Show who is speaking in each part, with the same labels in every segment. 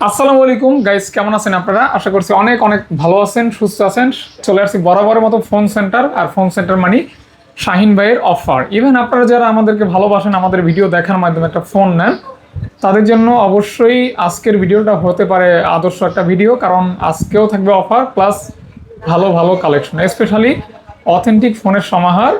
Speaker 1: আসসালামু আলাইকুম গাইস, কেমন আছেন আপনারা? আশা করছি অনেক অনেক ভালো আছেন, সুস্থ আছেন। চলে আসছি বরাবরের মতো ফোন সেন্টার, আর ফোন সেন্টার মানে শাহিন ভাইয়ের অফার। ইভেন আপনারা যারা আমাদেরকে ভালোবাসেন, আমাদের ভিডিও দেখার মাধ্যমে একটা ফোন নেন, তাদের জন্য অবশ্যই আজকের ভিডিওটা হতে পারে আদর্শ একটা ভিডিও, কারণ আজকেও থাকবে অফার প্লাস ভালো ভালো কালেকশন, স্পেশালি অথেন্টিক ফোনের সমাহার।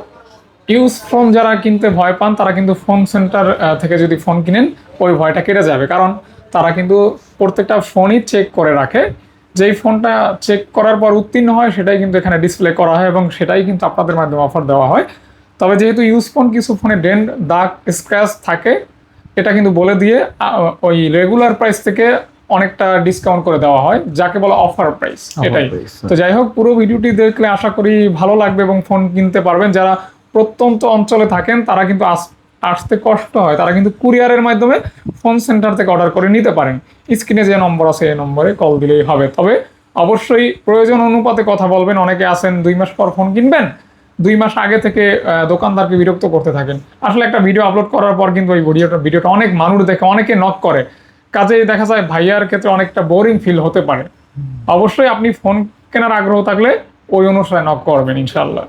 Speaker 1: ইউজ ফোন যারা কিনতে ভয় পান, তারা কিন্তু ফোন সেন্টার থেকে যদি ফোন কিনেন, ওই ভয়টা কেটে যাবে, কারণ তারা কিন্তু প্রত্যেকটা ফোনই চেক করে রাখে। যেই ফোনটা চেক করার পর উত্তীর্ণ হয়, সেটাই কিন্তু এখানে ডিসপ্লে করা হয় এবং সেটাই কিন্তু আপনাদের মাধ্যমে অফার দেওয়া হয়। তবে যেহেতু ইউজ ফোন, কিছু ফোনে ডেন্ট, দাগ, স্ক্র্যাচ থাকে, এটা কিন্তু বলে দিয়ে ওই রেগুলার প্রাইস থেকে অনেকটা ডিসকাউন্ট করে দেওয়া হয়, যাকে বলা অফার প্রাইস। এটাই তো, যাই হোক, পুরো ভিডিওটি দেখলে আশা করি ভালো লাগবে এবং ফোন কিনতে পারবেন। যারা প্রত্যন্ত অঞ্চলে থাকেন, তারা কিন্তু আসতে কষ্ট হয়, তারা কিন্তু কুরিয়ারের মাধ্যমে ফোন সেন্টার থেকে অর্ডার করে নিতে পারেন। স্ক্রিনে যে নম্বর আছে, এই নম্বরে কল দিলেই হবে। তবে অবশ্যই প্রয়োজন অনুপাতে কথা বলবেন। অনেকে আছেন 2 মাস পর ফোন কিনবেন, 2 মাস আগে থেকে দোকানদারকে বিরক্ত করতে থাকেন। আসলে একটা ভিডিও আপলোড করার পর কিন্তু ওই ভিডিওটা অনেক মানুষ দেখে, অনেকে নক করে, কাজেই দেখা যায় ভাইয়ার ক্ষেত্রে অনেকটা বোরিং ফিল হতে পারে। অবশ্যই আপনি ফোন কেনার আগ্রহ থাকলে ওই অনুসারে নক করবেন ইনশাআল্লাহ।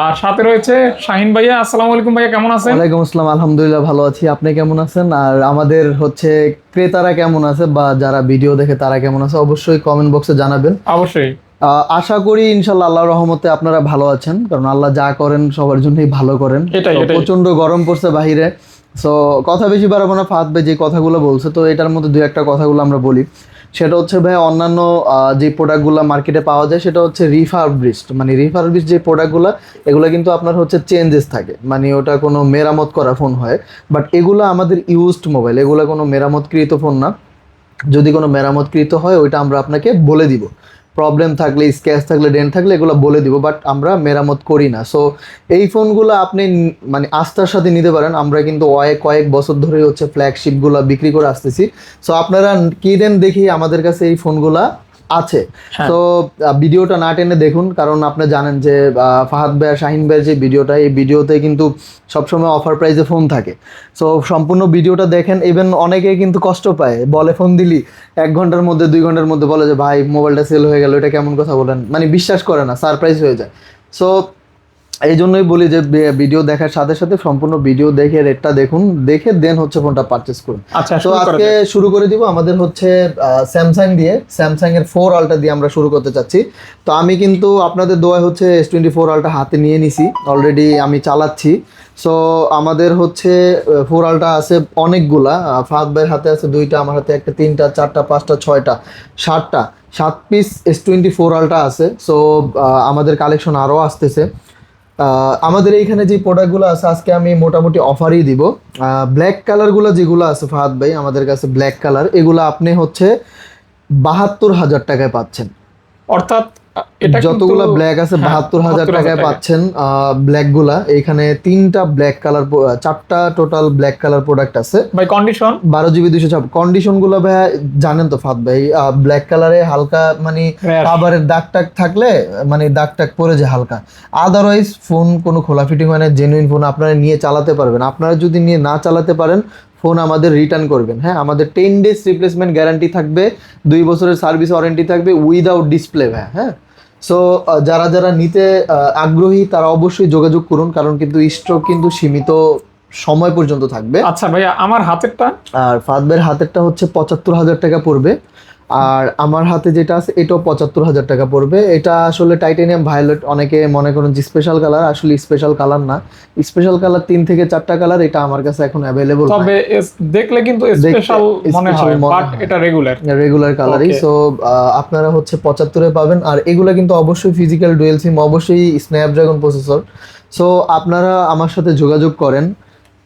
Speaker 1: আর সাথে রয়েছে শাহিন ভাইয়া। আসসালামু আলাইকুম ভাইয়া, কেমন আছেন?
Speaker 2: ওয়ালাইকুম আসসালাম, আলহামদুলিল্লাহ ভালো আছি। আপনি কেমন আছেন? আর আমাদের ক্রেতারা কেমন আছে বা যারা ভিডিও দেখে তারা কেমন আছে, অবশ্যই কমেন্ট বক্সে জানাবেন।
Speaker 1: অবশ্যই।
Speaker 2: আশা করি ইনশাল্লাহ আল্লাহর রহমতে আপনারা ভালো আছেন, কারণ আল্লাহ যা করেন সবার জন্যই ভালো করেন।
Speaker 1: এটাই।
Speaker 2: প্রচন্ড গরম পড়ছে বাহিরে। সো কথা বেশি বাড়াবো না, ফাহাদ ভাই যে কথাগুলো বলছে, তো এটার মধ্যে দুই একটা কথাগুলো আমরা বলি। সেটা হচ্ছে ভাই, অন্যান্য যে প্রোডাক্টগুলো মার্কেটে পাওয়া যায় সেটা হচ্ছে রিফারবিশড, মানে রিফারবিশড যে প্রোডাক্টগুলো, এগুলো কিন্তু আপনার চেঞ্জেস থাকে, মানে ওটা কোনো মেরামত করা ফোন হয়। বাট এগুলো আমাদের ইউজড মোবাইল, এগুলো কোনো মেরামতকৃত ফোন না। যদি কোনো মেরামতকৃত হয়, ওইটা আমরা আপনাকে বলে দিব। প্রবলেম থাকলে, স্ক্র্যাচ থাকলে, ডেন্ট থাকলে এগুলো বলে দিব, বাট আমরা মেরামত করি না। সো এই ফোনগুলো আপনি মানে আস্থার সাথে নিতে পারেন। আমরা কিন্তু কয়েক বছর ধরে ফ্ল্যাগশিপগুলো বিক্রি করে আসতেছি। সো আপনারা কিনেন দেখি আমাদের কাছে এই ফোনগুলা আছে। তো ভিডিওটা না টেনে দেখুন, কারণ আপনি জানেন যে ফাহাদ ভাই আর শাহিন ভাইয়ের যে ভিডিওটা, এই ভিডিওতে কিন্তু সবসময় অফার প্রাইসে ফোন থাকে। সো সম্পূর্ণ ভিডিওটা দেখেন। ইভেন অনেকে কিন্তু কষ্ট পায়, বলে ফোন দিলি 1 ঘন্টার মধ্যে 2 ঘন্টার মধ্যে বলে যে ভাই মোবাইলটা সেল হয়ে গেল, এটা কেমন কথা বলেন, মানে বিশ্বাস করে না, সারপ্রাইজ হয়ে যায়। সো এই জন্যই বলি যে ভিডিও দেখার সাথে সাথে সম্পূর্ণ ভিডিও দেখে রেটটা দেখুন, দেখে দেন ফোনটা পারচেস করুন।
Speaker 1: আচ্ছা,
Speaker 2: তো আজকে শুরু করে দিব আমাদের স্যামসাং দিয়ে, স্যামসাং এর 4 আলট্রা দিয়ে আমরা শুরু করতে চাচ্ছি। তো আমি কিন্তু আপনাদের দোয়া S24 আলট্রা হাতে নিয়ে নিছি, অলরেডি আমি চালাচ্ছি। সো আমাদের 4 আলট্রা আছে অনেকগুলা। ফাহাদ ভাইয়ের হাতে আছে 2টা, আমার হাতে একটা, 3টা, 4টা, 5টা, 6টা, 7 পিস S24 আলট্রা আছে। সো আমাদের কালেকশন আরও আসতেছে। আমাদের এইখানে যে প্রোডাক্টগুলো আছে আজকে আমি মোটামুটি অফারই দিব। ব্ল্যাক কালারগুলো যেগুলো আছে ফাহাদ ভাই, আমাদের কাছে ব্ল্যাক কালার, এগুলো আপনি 72,000 টাকায় পাচ্ছেন।
Speaker 1: অর্থাৎ
Speaker 2: যতগুলা ব্ল্যাক আছে 72,000 টাকায় পাচ্ছেন। ব্ল্যাকগুলা এইখানে 3টা ব্ল্যাক কালার, 4টা টোটাল ব্ল্যাক কালার প্রোডাক্ট আছে
Speaker 1: ভাই। Condition
Speaker 2: 12GB 256। কন্ডিশনগুলো ভাই জানেন তো ফাহাদ ভাই, ব্ল্যাক কালারে হালকা মানে কাভারের দাগ টাগ থাকলে, মানে দাগ টাগ পড়ে যায় হালকা। আদারওয়াইজ ফোন কোনো খোলা ফিটিং হয় না, জেনুইন ফোন, আপনারা নিয়ে চালাতে পারবেন। আপনারা যদি নিয়ে না চালাতে পারেন, ফোন আমাদের রিটার্ন করবেন। হ্যাঁ, আমাদের 10 ডেজ রিপ্লেসমেন্ট গ্যারান্টি থাকবে, 2 বছরের সার্ভিস ওয়ারেন্টি থাকবে উইদাউট ডিসপ্লে ভাই। হ্যাঁ, সো যারা যারা নিতে আগ্রহী তারা অবশ্যই যোগাযোগ করুন, কারণ কিন্তু স্টক কিন্তু সীমিত সময় পর্যন্ত থাকবে।
Speaker 1: আচ্ছা ভাইয়া, আমার হাতেরটা
Speaker 2: আর ফাহাদ ভাইয়ের হাতেরটা 75,000 টাকা পড়বে, আর আমার হাতে যেটা আছে এটাও 75,000 টাকা পড়বে। এটা আসলে টাইটানিয়াম ভায়োলেট, অনেকে মনে করেন যে স্পেশাল কালার, আসলে স্পেশাল কালার না। স্পেশাল কালার 3 থেকে 4টা কালার, এটা আমার কাছে এখন অ্যাভেলেবল।
Speaker 1: তবে দেখলে কিন্তু স্পেশাল মনে হয়, বাট এটা রেগুলার কালারই।
Speaker 2: সো আপনারা 75-এ পাবেন। আর এগুলা কিন্তু অবশ্যই ফিজিক্যাল ডুয়েল সিম, অবশ্যই স্ন্যাপড্রাগন প্রসেসর। সো আপনারা আমার সাথে যোগাযোগ করেন।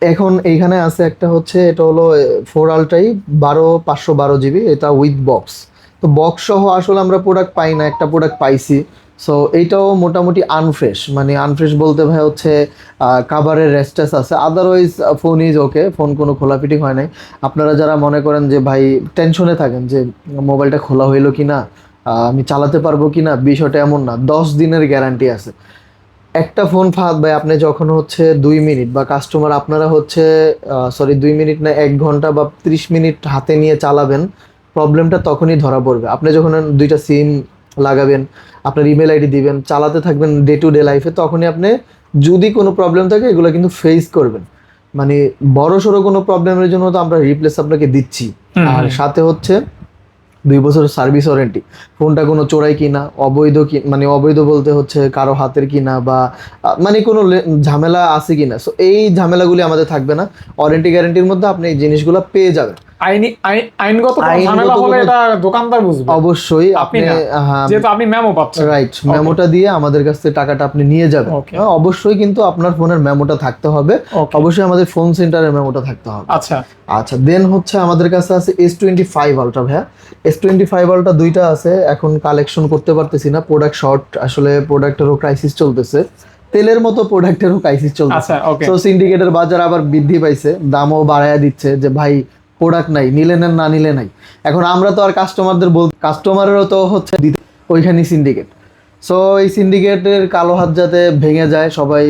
Speaker 2: এখন এইখানে আছে একটা এটা হলো 4 আলট্রাই 512GB, এটা উইথ বক্স। তো বক্স সহ আসলে আমরা প্রোডাক্ট পাই না, একটা প্রোডাক্ট পাইছি। সো এইটাও মোটামুটি আনফ্রেশ, মানে আনফ্রেশ বলতে ভাই কাভারের রেস্টেস আছে, otherwise phone is okay, phone কোনো খোলা ফিটিং হয় নাই। আপনারা যারা মনে করেন যে ভাই টেনশনে থাকেন যে মোবাইলটা খোলা হইলো কি না, আমি চালাতে পারবো কি না, বিষয়টা এমন না, 10 দিনের গ্যারান্টি আছে। একটা ফোন ফাহাদ ভাই, আপনি যখন 2 মিনিট বা কাস্টমার আপনারা 2 মিনিট না 1 ঘন্টা বা 30 মিনিট হাতে নিয়ে চালাবেন, প্রবলেমটা তখনই ধরা পড়বে। আপনি যখন দুইটা সিম লাগাবেন, আপনার ইমেল আইডি দিবেন, চালাতে থাকবেন ডে টু ডে লাইফে, তখনই আপনি যদি কোনো প্রবলেম থাকে এগুলো কিন্তু ফেস করবেন। মানে বড় সড়ো কোনো প্রবলেমের জন্য তো আমরা রিপ্লেস আপনাকে দিচ্ছি। আর সাথে হচ্ছে 2 বছরের সার্ভিস ওয়ারেন্টি। ফোনটা কোনো চোরাই কিনা, অবৈধ কি, মানে অবৈধ বলতে হচ্ছে কারো হাতের কিনা বা মানে কোনো ঝামেলা আছে কিনা, সো এই ঝামেলাগুলি আমাদের থাকবে না। ওয়ারেন্টি গ্যারান্টির মধ্যে আপনি এই জিনিসগুলো পেয়ে যাবেন।
Speaker 1: আইনগত কোনো ঝামেলা হলে এটা দোকানদার বুঝবে।
Speaker 2: অবশ্যই
Speaker 1: আপনি
Speaker 2: আপনি,
Speaker 1: না,
Speaker 2: হ্যাঁ,
Speaker 1: যেহেতু আপনি মেমো পাচ্ছেন,
Speaker 2: রাইট, মেমোটা দিয়ে আমাদের কাছ থেকে টাকাটা আপনি নিয়ে যাবেন।
Speaker 1: Okay.
Speaker 2: হ্যাঁ, অবশ্যই কিন্তু আপনার ফোনের মেমোটা থাকতে হবে।
Speaker 1: Okay.
Speaker 2: অবশ্যই আমাদের ফোন সেন্টারের মেমোটা থাকতে হবে।
Speaker 1: আচ্ছা
Speaker 2: আচ্ছা, দেন হচ্ছে আমাদের কাছে আছে S25 আলট্রা। ভাইয়া S25 আলট্রা দুইটা আছে, এখন কালেকশন করতে পারতেছি না, প্রোডাক্ট শর্ট, আসলে প্রোডাক্টেরও ক্রাইসিস চলতেছে, তেলের মতো প্রোডাক্টেরও ক্রাইসিস চলতেছে।
Speaker 1: আচ্ছা ওকে।
Speaker 2: তো সিন্ডিকেটের বাজার আবার বৃদ্ধি পাইছে, দামও বাড়ায়া দিচ্ছে যে ভাই প্রোডাক্ট নাই, নিলে নেন, না নিলে নাই। এখন আমরা তো আর কাস্টমারদের কাস্টমারেরও তো হচ্ছে দিতে ওইখানেই সিন্ডিকেট। সো এই সিন্ডিকেটের কালো হাত যাতে ভেঙে যায়, সবাই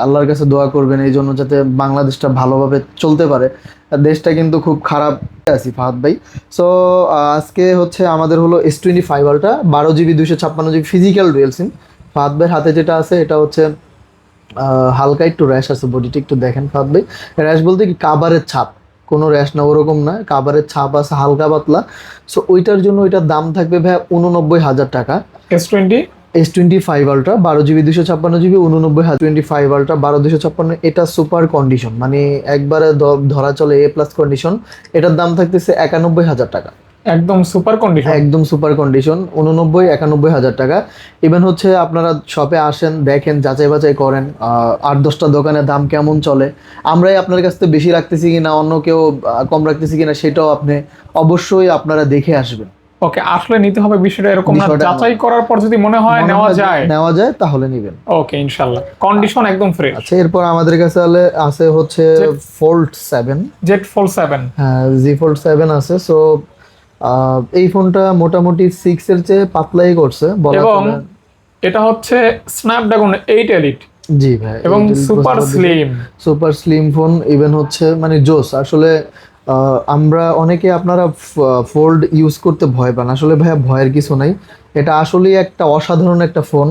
Speaker 2: আল্লাহর কাছে দোয়া করবেন এই জন্য, যাতে বাংলাদেশটা ভালোভাবে চলতে পারে। দেশটা কিন্তু খুব খারাপ আছি ফাহাদ ভাই। সো আজকে হচ্ছে আমাদের হলো S25 ultra 12GB 256GB physical dual sim. Fahad ভাইয়ের হাতে যেটা আছে এটা হচ্ছে হালকা একটু র্যাশ আছে, বডিটা একটু দেখেন ফাহাদ ভাই। র্যাশ বলতে কি কাবারের ছাপ, কোনো র্যাশ না, ওরকম না, কাবারের ছাপ আছে হালকা পাতলা। সো ওইটার জন্য ওইটার দাম থাকবে ভাই 89,000 টাকা। S25 ultra 12GB 256GB 89,000। 25 ultra 12/256, এটা সুপার কন্ডিশন, মানে একবারে ধরা চলে A+ কন্ডিশন। এটার দাম থাকতেছে 91,000 টাকা।
Speaker 1: একদম সুপার কন্ডিশন,
Speaker 2: একদম সুপার কন্ডিশন, 91,000 টাকা। ইভেন হচ্ছে আপনারা শপে আসেন, দেখেন, যাচাই বাছাই করেন 8-10টা দোকানের দাম কেমন চলে, আমরাই আপনার কাছ থেকে বেশি রাখতেছি কিনা, অন্য কেউ কম রাখতেছি কিনা, সেটাও আপনি অবশ্যই আপনারা দেখে আসবেন।
Speaker 1: ওকে, আসলে নিতে হবে বিষয়টা এরকম না, যাচাই করার পর যদি মনে হয় নেওয়া যায়
Speaker 2: তাহলে নেবেন।
Speaker 1: ওকে ইনশাআল্লাহ, কন্ডিশন একদম ফ্রেশ।
Speaker 2: আচ্ছা, এরপর আমাদের কাছে আছে হচ্ছে Fold 7,
Speaker 1: Z Fold 7।
Speaker 2: হ্যাঁ, Z Fold 7 আছে। সো এই ফোনটা মোটামুটি 6 এর চেয়ে পাতলাই করছে বলা
Speaker 1: এবং
Speaker 2: চলে।
Speaker 1: এটা হচ্ছে স্ন্যাপড্রাগন 8 এলিট।
Speaker 2: জি ভাই,
Speaker 1: এবং সুপার স্লিম
Speaker 2: ফোন। ইভেন হচ্ছে মানে জোস আসলে। আমরা অনেকে আপনারা ফোল্ড ইউজ করতে ভয় পান, আসলে ভাইয়া ভয়ের কিছু নাই, এটা আসলেই একটা অসাধারণ একটা ফোন।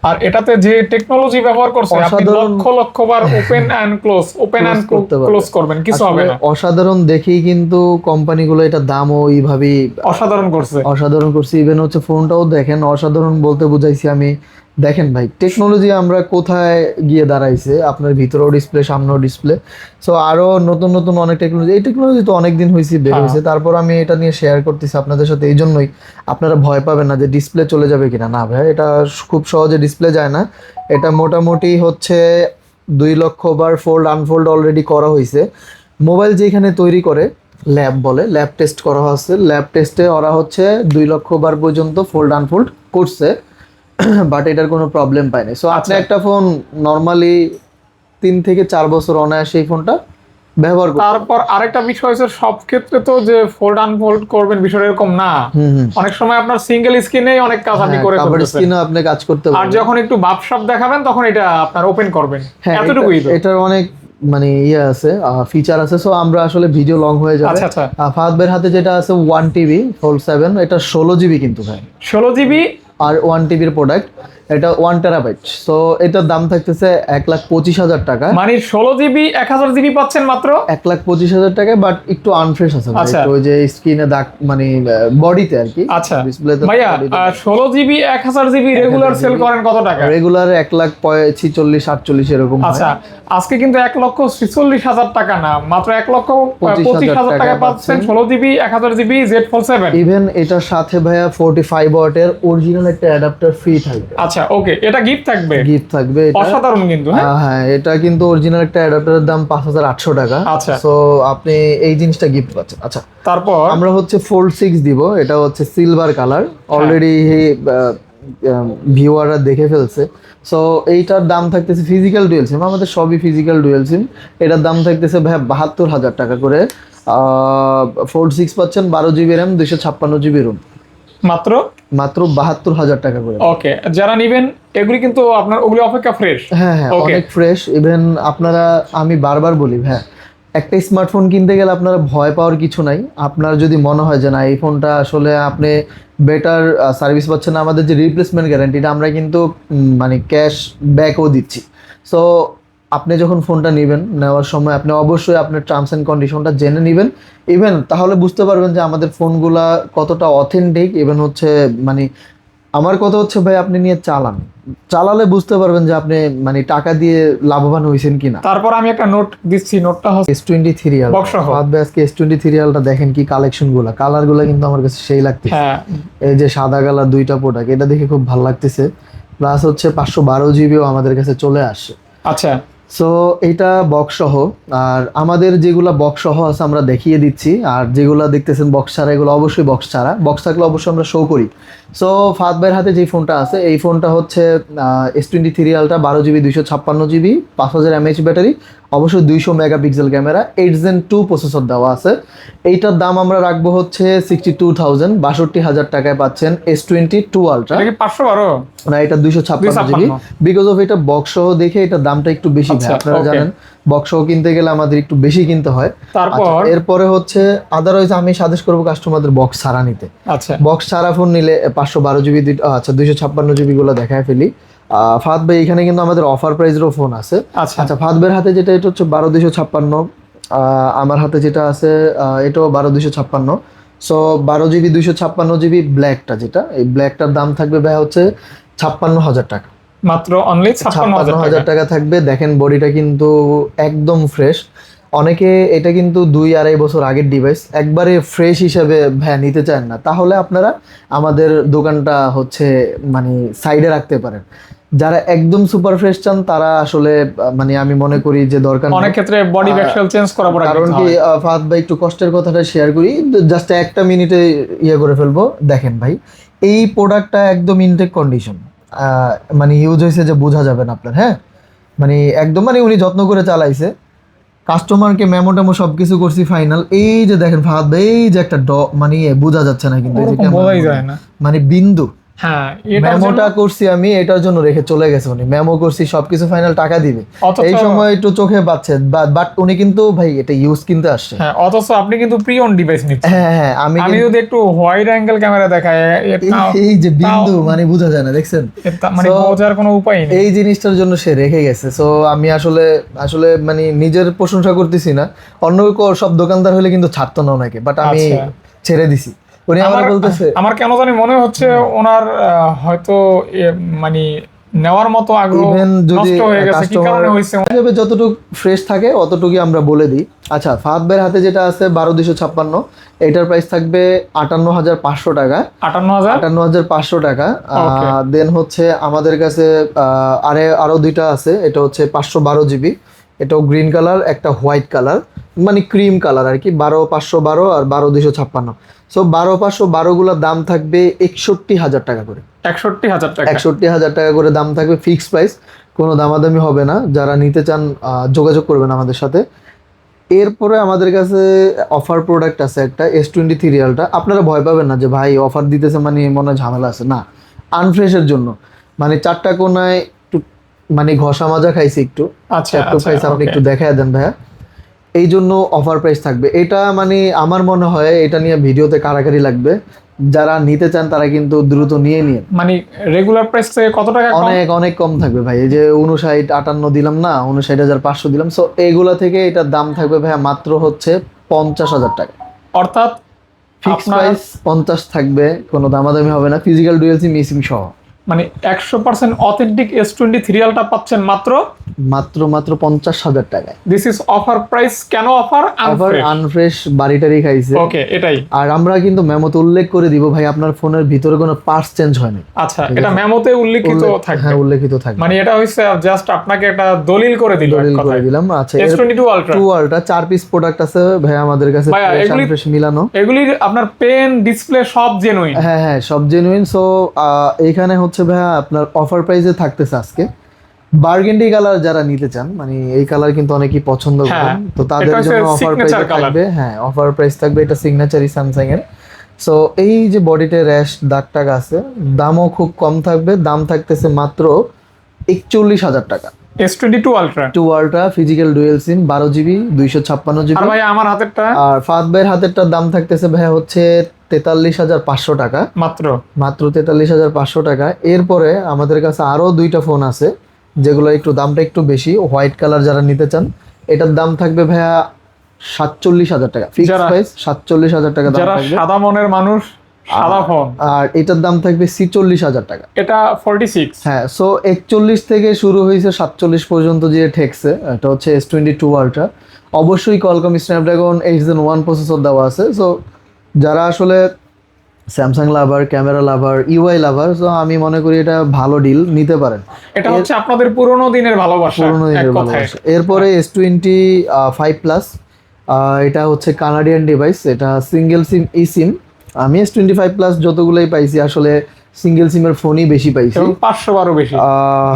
Speaker 1: আর এটাতে যে টেকনোলজি ব্যবহার করছে, আপনি লক্ষ লক্ষ বার ওপেন এন্ড ক্লোজ করবেন, কিছু হবে না।
Speaker 2: অসাধারণ দেখেই কিন্তু কোম্পানিগুলো এটা দামও এইভাবেই অসাধারণ করছে। ইভেন হচ্ছে ফোনটাও দেখেন, অসাধারণ বলতে বুঝাইছি আমি। দেখেন ভাই, টেকনোলজি আমরা কোথায় গিয়ে দাঁড়াইছে, আপনার ভিতরেও ডিসপ্লে, সামনেও ডিসপ্লে। সো আরো নতুন নতুন অনেক টেকনোলজি, এই টেকনোলজি তো অনেকদিন হয়েছে, বের হয়েছে, তারপর আমি এটা নিয়ে শেয়ার করতেছি আপনাদের সাথে। এই জন্যই আপনারা ভয় পাবেন না যে ডিসপ্লে চলে যাবে কিনা, না ভাই, এটা খুব সহজে ডিসপ্লে যায় না। এটা মোটামুটি হচ্ছে 2 লক্ষ বার ফোল্ড আনফোল্ড অলরেডি করা হয়েছে। মোবাইল যেখানে তৈরি করে ল্যাব বলে, ল্যাব টেস্ট করা হচ্ছে, ল্যাব টেস্টে ওরা হচ্ছে 2 লক্ষ বার পর্যন্ত ফোল্ড আনফোল্ড করছে, বাট এটার কোনো প্রবলেম পায়নি। সো আপনি একটা ফোন নর্মালি 3 থেকে 4 বছর অনায়াসে এই ফোনটা ব্যবহার করতে।
Speaker 1: তারপর আরেকটা বিষয় হচ্ছে, সব ক্ষেত্রে তো যে ফোল্ড আনফোল্ড করবেন বিষয়টা এরকম না। অনেক সময় আপনার সিঙ্গেল স্ক্রিনেই অনেক কাজ আপনি করে ফেলতেছেন, কভার
Speaker 2: স্ক্রিনে আপনি কাজ করতে পারবেন।
Speaker 1: আর যখন একটু বাপশপ দেখাবেন তখন এটা আপনার ওপেন করবেন, এতটুকুই তো।
Speaker 2: এটার অনেক মানে ইয়ে আছে, ফিচার আছে। সো আমরা আসলে ভিডিও লং হয়ে যাবে। ফাহাদ ভাইয়ের হাতে যেটা আছে 1TB Fold 7, এটা 16GB কিন্তু ভাই,
Speaker 1: 16GB
Speaker 2: আর 1TBর প্রোডাক্ট, এটা 1TB। সো এটার দাম থাকতেছে 1,25,000 টাকা।
Speaker 1: মানে 16GB 1000GB পাচ্ছেন মাত্র
Speaker 2: 1,25,000 টাকায়, বাট একটু আনফ্রেশ আছে ভাই, ওই যে স্ক্রিনে দাগ, মানে বডিতে আর কি।
Speaker 1: আচ্ছা ডিসপ্লেতে ভাইয়া 16GB 1000GB রেগুলার সেল করেন কত টাকা?
Speaker 2: রেগুলার 1,46,48 এরকম।
Speaker 1: আচ্ছা, আজকে কিন্তু 1,46,000 টাকা না, মাত্র 1,25,000 টাকা পাচ্ছেন 16GB 1000GB Z Fold 7।
Speaker 2: Even এটার সাথে ভাইয়া 45 ওয়াটের অরিজিনাল একটা অ্যাডাপ্টার ফ্রি থাকবে।
Speaker 1: আচ্ছা ওকে, এটা গিফট থাকবে
Speaker 2: এটা
Speaker 1: অসাধারণ কিন্তু।
Speaker 2: হ্যাঁ, এটা কিন্তু অরিজিনাল একটা অ্যাডাপ্টারের দাম 5,800 টাকা।
Speaker 1: আচ্ছা,
Speaker 2: সো আপনি এই জিনিসটা গিফট পাচ্ছেন। আচ্ছা,
Speaker 1: তারপর
Speaker 2: আমরা হচ্ছে Fold 6 দিব, এটা হচ্ছে সিলভার কালার, অলরেডি ভিউয়াররা দেখে ফেলছে। সো এইটার দাম থাকতেছে ফিজিক্যাল ডুয়েল সিম, আমাদের সবই ফিজিক্যাল ডুয়েল সিম, এটার দাম থাকতেছে ভাই 72,000 টাকা করে। Fold 6 পাচ্ছেন 12GB RAM 256GB ROM, মাত্র 72,000 টাকা করে।
Speaker 1: ওকে, যারা নেবেন এগুলি কিন্তু আপনার ওগুলি অপেক্ষা ফ্রেশ।
Speaker 2: হ্যাঁ, অনেক ফ্রেশ। ইভেন আপনারা, আমি বারবার বলি হ্যাঁ, একটা স্মার্টফোন কিনতে গেলে আপনারা ভয় পাওয়ার কিছু নাই। আপনার যদি মনে হয় যে না এই ফোনটা আসলে আপনি বেটার সার্ভিস পাচ্ছেন না, আমাদের যে রিপ্লেসমেন্ট গ্যারান্টিটা আমরা কিন্তু মানে ক্যাশ ব্যাকও দিচ্ছি। সো আপনি যখন ফোনটা নেবেন, নেওয়ার সময় আপনি অবশ্যই আপনার টার্মস অ্যান্ড কন্ডিশনটা জেনে নেবেন। ইভেন তাহলে বুঝতে পারবেন যে আমাদের ফোনগুলা কতটা অথেন্টিক। ইভেন হচ্ছে মানে আমার কথা হচ্ছে ভাই, আপনি নিয়ে চালালে বুঝতে পারবেন যে আপনি মানে টাকা দিয়ে লাভবান হয়েছেন কিনা।
Speaker 1: তারপর আমি একটা নোট দিচ্ছি, নোটটা হচ্ছে
Speaker 2: S23 রিয়াল
Speaker 1: বক্স সহ।
Speaker 2: আজকে S23 রিয়ালটা দেখেন কি কালেকশন গুলা, কালার গুলা কিন্তু আমার কাছে সেই লাগতেছে।
Speaker 1: হ্যাঁ
Speaker 2: এই যে সাদা কালার দুইটা প্রোডাক্ট, এটা দেখে খুব ভালো লাগতেছে। প্লাস হচ্ছে 512 জিবিও আমাদের কাছে চলে আসছে।
Speaker 1: আচ্ছা,
Speaker 2: সো এটা বক্স সহ। আর আমাদের যেগুলা বক্স সহ আছে আমরা দেখিয়ে দিচ্ছি, আর যেগুলা দেখতেছেন বক্স ছাড়া এগুলো অবশ্যই বক্স ছাড়া। বক্স থাকলে অবশ্যই আমরা শো করি। সো ফাহাদ ভাইয়ের হাতে যে ফোনটা আছে এই ফোনটা হচ্ছে S23 ultra 12 GB 256 GB 5000 mAh battery, অবশ্যই 200 মেগাপিক্সেল ক্যামেরা, 8 Gen 2 প্রসেসর দেওয়া আছে। এইটার দাম আমরা রাখবো হচ্ছে 62,000, 62,000 টাকায় পাচ্ছেন S22 আলট্রা।
Speaker 1: এটা কি 512?
Speaker 2: না, এটা 256 GB। বিকজ অফ এটা বক্স সহ দেখে এটা দামটা একটু বেশি ভাই। আপনারা জানেন বক্স সহ কিনতে গেলে আমাদের একটু বেশি কিনতে হয়।
Speaker 1: তারপর
Speaker 2: এরপরে হচ্ছে আদারওয়াইজ আমি সাজেস্ট করবো কাস্টমারদের বক্স ছাড়া নিতে।
Speaker 1: আচ্ছা,
Speaker 2: বক্স ছাড়া ফোন নিলে 512 GB, আচ্ছা 256 GB গুলো দেখায় ফেলি। ফাহাদ ভাই এখানে কিন্তু আমাদের অফার প্রাইসেরও ফোন আছে। আচ্ছা ফাহাদ ভাইয়ের হাতে যেটা এটা হচ্ছে 12256, আমার হাতে যেটা আছে এটাও 12256। সো 12 GB 256 GB ব্ল্যাকটা, যেটা এই ব্ল্যাকটার দাম থাকবে ভাই হচ্ছে 56,000 টাকা।
Speaker 1: মাত্র অনলি
Speaker 2: 56,000 টাকা থাকবে। দেখেন বডিটা কিন্তু একদম ফ্রেশ। অনেকে এটা কিন্তু 2-2.5 বছর আগের ডিভাইস, একবারে ফ্রেশ হিসেবে নিতে চান না, তাহলে আপনারা আমাদের দোকানটা হচ্ছে মানে সাইডে রাখতে পারেন। যারা একদম সুপার ফ্রেশ চান তারা আসলে মানে আমি মনে করি যে দরকার নেই।
Speaker 1: অনেক ক্ষেত্রে বডি ব্যাকশেল চেঞ্জ করা পড়ে।
Speaker 2: কারণ কি ফাহাদ ভাই একটু কষ্টের কথাটা শেয়ার করি, জাস্ট একটা মিনিটে ইয়ে করে ফেলবো। দেখেন ভাই এই প্রোডাক্টটা একদম ইনটেক কন্ডিশন, মানে ইউজ হয়েছে যে বোঝা যাবে না আপনার। হ্যাঁ মানে একদম মানে উনি যত্ন করে চালাইছে, কাস্টমারকে মেমো টেমো সবকিছু করছি ফাইনাল। এই যে দেখেন ফাহাদ ভাই এই যে একটা মানে বোঝা যাচ্ছে না কিন্তু এই যে
Speaker 1: বোঝাই যায় না
Speaker 2: মানে বিন্দু।
Speaker 1: হ্যাঁ,
Speaker 2: মেমোটা করছি আমি এটার জন্য রেখে চলে গেছে উনি, মেমো করছি সবকিছু ফাইনাল টাকা দিবে, এই সময় একটু চোখে পাচ্ছে। বাট উনি কিন্তু ভাই এটা ইউজ কিনতে আসছে।
Speaker 1: হ্যাঁ, অথচ আপনি কিন্তু প্রি অন ডিভাইস নিচ্ছেন।
Speaker 2: হ্যাঁ
Speaker 1: আমি যদি একটু ওয়াইড অ্যাঙ্গেল ক্যামেরা দেখাই,
Speaker 2: এই যে বিন্দু মানে বোঝা যায় না, দেখছেন
Speaker 1: মানে বোঝার কোনো উপায় নেই।
Speaker 2: এই জিনিসটার জন্য সে রেখে গেছে। সো আমি আসলে আসলে মানে নিজের প্রশংসা করতেছি না, অন্য সব দোকানদার হলে কিন্তু ছাড়তো না ওনাকে, বাট আমি ছেড়ে দিছি। উনি আমার বলতেছে
Speaker 1: আমার কেন জানি মনে হচ্ছে ওনার হয়তো মানে নেওয়ার মতো আগ্রহ নষ্ট হয়ে গেছে। কি কারণে হইছে?
Speaker 2: যতটুকু ফ্রেশ থাকে অতটুকুই আমরা বলে দিই। আচ্ছা ফাহাদ ভাইয়ের হাতে যেটা আছে 12256, এটার প্রাইস থাকবে 58,500 টাকা। 58,500 টাকা। দেন হচ্ছে আমাদের কাছে আরো দুইটা আছে, এটা হচ্ছে 512 GB, এটাও গ্রিন কালার, একটা হোয়াইট কালার মানে ক্রিম কালার আর কি, 12512 আর 12256। সো 12512 গুলোর দাম থাকবে 61,000 টাকা করে।
Speaker 1: 61,000 টাকা,
Speaker 2: 61,000 টাকা করে দাম থাকবে, ফিক্সড প্রাইস, কোনো দামাদামি হবে না। যারা নিতে চান যোগাযোগ করবেন আমাদের সাথে। এরপরে আমাদের কাছে অফার প্রোডাক্ট আছে একটা S23 রিয়ালটা। আপনারা ভয় পাবেন না যে ভাই অফার দিতেছে মানে মনে ঝামেলা আছে, না, আনফ্রেশের জন্য মানে 4টা কোনায় একটু মানে ঘষা মাজা খাইছি একটু।
Speaker 1: আচ্ছা
Speaker 2: খাইছি, আপনি একটু দেখায় দেন ভাইয়া। এই জন্য অফার প্রাইস থাকবে এটা। মানে আমার মনে হয় এটা নিয়ে ভিডিওতে কারাকারি লাগবে। যারা নিতে চান তারা কিন্তু দ্রুত নিয়ে নিন।
Speaker 1: মানে রেগুলার প্রাইস থেকে কত টাকা কম?
Speaker 2: অনেক কম থাকবে ভাই। এই যে 5958 দিলাম না, 59,500 দিলাম। সো এইগুলা থেকে এটার দাম থাকবে ভাই মাত্র হচ্ছে 50,000 টাকা।
Speaker 1: অর্থাৎ
Speaker 2: ফিক্সড প্রাইস 50 থাকবে, কোনো দামাদামি হবে না, ফিজিক্যাল ডুয়াল সিম মিসিং সহ।
Speaker 1: মানে 100% অথেন্টিক S23 রিয়ালটা পাচ্ছেন মাত্র
Speaker 2: 50,000 টাকায়।
Speaker 1: This is offer price. কেন অফার?
Speaker 2: আনফ্রেশ বাড়িটারি খাইছে।
Speaker 1: ওকে, এটাই।
Speaker 2: আর আমরা কিন্তু মেমোতে উল্লেখ করে দিব ভাই আপনার ফোনের ভিতরে কোনো পার্টস চেঞ্জ হয়নি।
Speaker 1: আচ্ছা, এটা মেমোতে উল্লেখিত থাকবে?
Speaker 2: হ্যাঁ, উল্লেখিত থাকবে।
Speaker 1: মানে এটা হইছে জাস্ট আপনাকে একটা দলিল করে
Speaker 2: দিলাম। আচ্ছা,
Speaker 1: S22 আলট্রা
Speaker 2: 4 পিস প্রোডাক্ট আছে ভাই আমাদের কাছে, ফ্রেশ মিলানো।
Speaker 1: এগুলি আপনার পেন ডিসপ্লে সব জেনুইন?
Speaker 2: হ্যাঁ সব জেনুইন। সো এখানে হচ্ছে ভাই আপনার অফার প্রাইসে থাকতেছে আজকে বার্গেন্ডি কালার। যারা নিতে চান মানে এই কালার কিন্তু অনেকেই পছন্দ করেন, তো তাদের জন্য অফার প্রাইস থাকবে। হ্যাঁ, অফার প্রাইস থাকবে, এটা সিগনেচারই স্যামসাং এর। সো এই যে বডিতে র্যাশ দাগ টাগ আছে, দামও খুব কম থাকবে। দাম থাকতেছে মাত্র 41,000 টাকা।
Speaker 1: S22 ultra.
Speaker 2: 2 ultra physical dual sim 12 GB 256 GB।
Speaker 1: আর ভাই আমার হাতেরটা
Speaker 2: আর ফাহাদ ভাইয়ের হাতেরটার দাম থাকতেছে ভাইয়া হচ্ছে 43,500 টাকা,
Speaker 1: মাত্র।
Speaker 2: মাত্র 43,500 টাকা। এরপরে আমাদের কাছে আরো দুইটা ফোন আছে যেগুলো একটু দামটা একটু বেশি, হোয়াইট কালার যারা নিতে চান এটার দাম থাকবে ভাইয়া 47,000 টাকা, ফিক্স প্রাইস 47,000 টাকা দাম
Speaker 1: যারা
Speaker 2: থাকবে।
Speaker 1: সাদা মনের মানুষ, সাদা ফোন।
Speaker 2: আর এটার দাম থাকবে 46,000 টাকা।
Speaker 1: এটা 46।
Speaker 2: হ্যাঁ, সো 41 থেকে শুরু হয়েছে 47 পর্যন্ত যে ঠেকছে, এটা হচ্ছে S22 আলট্রা। অবশ্যই কোয়ালকম স্ন্যাপড্রাগন 8 Gen 1 প্রসেসর দেওয়া আছে। সো যারা আসলে স্যামসাং লাভার, ক্যামেরা লাভার, ইউআই লাভার, সো আমি মনে করি এটা ভালো ডিল, নিতে পারেন।
Speaker 1: এটা হচ্ছে আপনাদের পুরোনো দিনের ভালোবাসা,
Speaker 2: পুরোনো
Speaker 1: এক
Speaker 2: দিনের
Speaker 1: কথায়।
Speaker 2: ভালোবাসা। এরপরে S25 প্লাস, এটা হচ্ছে কানাডিয়ান ডিভাইস, এটা সিঙ্গেল সিম ই সিম। আমি S25 প্লাস যতগুলোই পাইছি আসলে সিঙ্গেল সিমের ফোনই বেশি পাইছি,
Speaker 1: এবং 512 বেশি।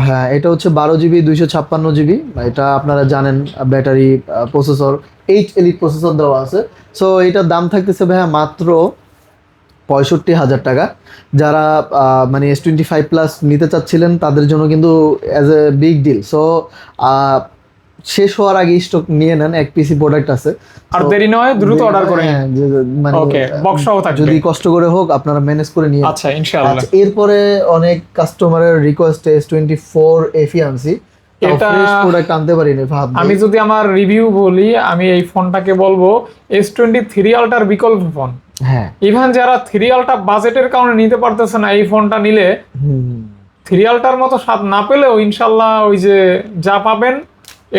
Speaker 2: হ্যাঁ, এটা হচ্ছে 12 GB 256 GB। এটা আপনারা জানেন, battery, processor H elite processor দেওয়া আছে। সো এটার দাম থাকতেছে ভাইয়া মাত্র 65,000 টাকা। যারা মানে S25 প্লাস নিতে চাচ্ছিলেন তাদের জন্য কিন্তু as a big deal. So শেষ হওয়ার আগে স্টক নিয়ে নেন, এক পিসি প্রোডাক্ট আছে।
Speaker 1: আর দেরি নয়, দ্রুত অর্ডার করে নিন।
Speaker 2: হ্যাঁ, মানে
Speaker 1: ওকে, বক্সও থাকবে।
Speaker 2: যদি কষ্ট করে হোক আপনারা ম্যানেজ করে নিয়ে।
Speaker 1: আচ্ছা, ইনশাআল্লাহ।
Speaker 2: আচ্ছা, এরপরে অনেক কাস্টমারের রিকোয়েস্টে S24 FE আনছি,
Speaker 1: এটা
Speaker 2: ফ্রেশ প্রোডাক্ট আনতে পারিনি ফাহাদ ভাই।
Speaker 1: আমি যদি আমার রিভিউ বলি, আমি এই ফোনটাকে বলবো S23 আলট্রার বিকল্প ফোন।
Speaker 2: হ্যাঁ,
Speaker 1: ইভেন যারা 3 আলট্রা বাজেটের কারণে নিতে পারতেছে না, এই ফোনটা নিলে 3 আলট্রার মতো স্বাদ না পেলেও ইনশাল্লাহ ওই যে যা পাবেন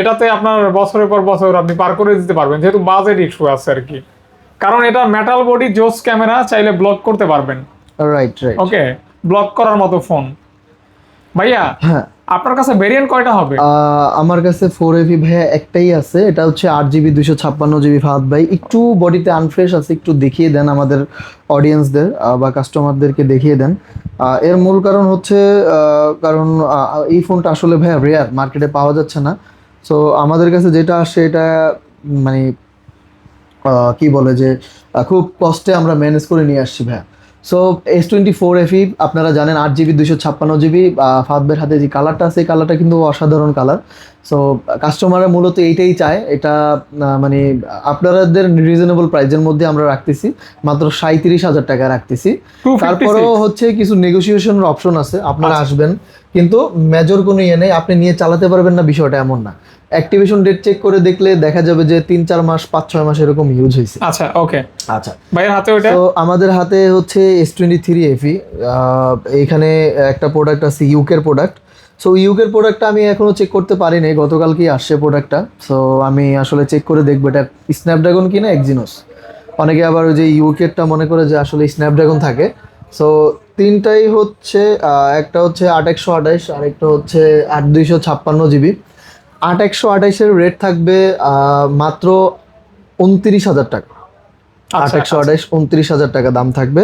Speaker 1: এটাতে আপনার বছরের পর বছর আপনি পার করে দিতে পারবেন, যেহেতু বাজেট ইস্যু আছে আর কি। কারণ এটা মেটাল বডি জোস ক্যামেরা, চাইলে ব্লক করতে পারবেন।
Speaker 2: Right right.
Speaker 1: ওকে, ব্লক করার মতো ফোন। ভাইয়া,
Speaker 2: হ্যাঁ,
Speaker 1: আপনার কাছে ভেরিয়েন্ট কয়টা হবে?
Speaker 2: আমার কাছে 4FE ভাইয়া একটাই আছে, এটা হচ্ছে 8 GB 256 GB। ফাহাদ ভাই একটু বডিতে আনফ্রেশ আছে, একটু দেখিয়ে দেন আমাদের অডিয়েন্সদের বা কাস্টমারদেরকে দেখিয়ে দেন। এর মূল কারণ হচ্ছে কারণ এই ফোনটা আসলে ভাইয়া রেয়ার, মার্কেটে পাওয়া যাচ্ছে না। সো আমাদের কাছে যেটা আসে এটা মানে কি বলে যে খুব কষ্টে আমরা ম্যানেজ করে নিয়ে আসছি ভাইয়া। সো S24 FE আপনারা জানেন 8 GB 256 GB। ফাহাদের হাতে যে কালারটা আছে এই কালারটা কিন্তু অসাধারণ কালার। সো কাস্টমাররা মূলত এইটাই চায়, এটা মানে আপনাদের রিজনেবল প্রাইসের মধ্যে আমরা রাখতেছি, মাত্র 37,000 টাকা রাখতেছি।
Speaker 1: 256
Speaker 2: তারপরেও হচ্ছে কিছু নেগোসিয়েশনের অপশন আছে, আপনারা আসবেন, কিন্তু মেজর কোনো ইয়ে নেই, আপনি নিয়ে চালাতে পারবেন না বিষয়টা এমন না। অ্যাক্টিভেশন ডেট চেক করে দেখলে দেখা যাবে যে 3-4 মাস 5-6 মাস এরকম ইউজ হয়েছে।
Speaker 1: আচ্ছা, ওকে।
Speaker 2: আচ্ছা,
Speaker 1: ভাইয়ের হাতে ওটা?
Speaker 2: তো আমাদের হাতে হচ্ছে S23 FE। এইখানে একটা প্রোডাক্ট আছে ইউকের প্রোডাক্ট। সো ইউকের প্রোডাক্টটা আমি এখনো চেক করতে পারিনি, গতকালকেই আসছে প্রোডাক্টটা। সো আমি আসলে চেক করে দেখবো এটা স্ন্যাপড্রাগন কিনা এক্সিনোস। অনেকে আবার ওই যে ইউকেরটা মনে করে যে আসলে স্ন্যাপড্রাগন থাকে। সো তিনটাই হচ্ছে একটা হচ্ছে 8/128, আরেকটা হচ্ছে 8/256 GB। 8/128-এর রেট থাকবে মাত্র 29,000 টাকা। 8/128 29,000 টাকা দাম থাকবে।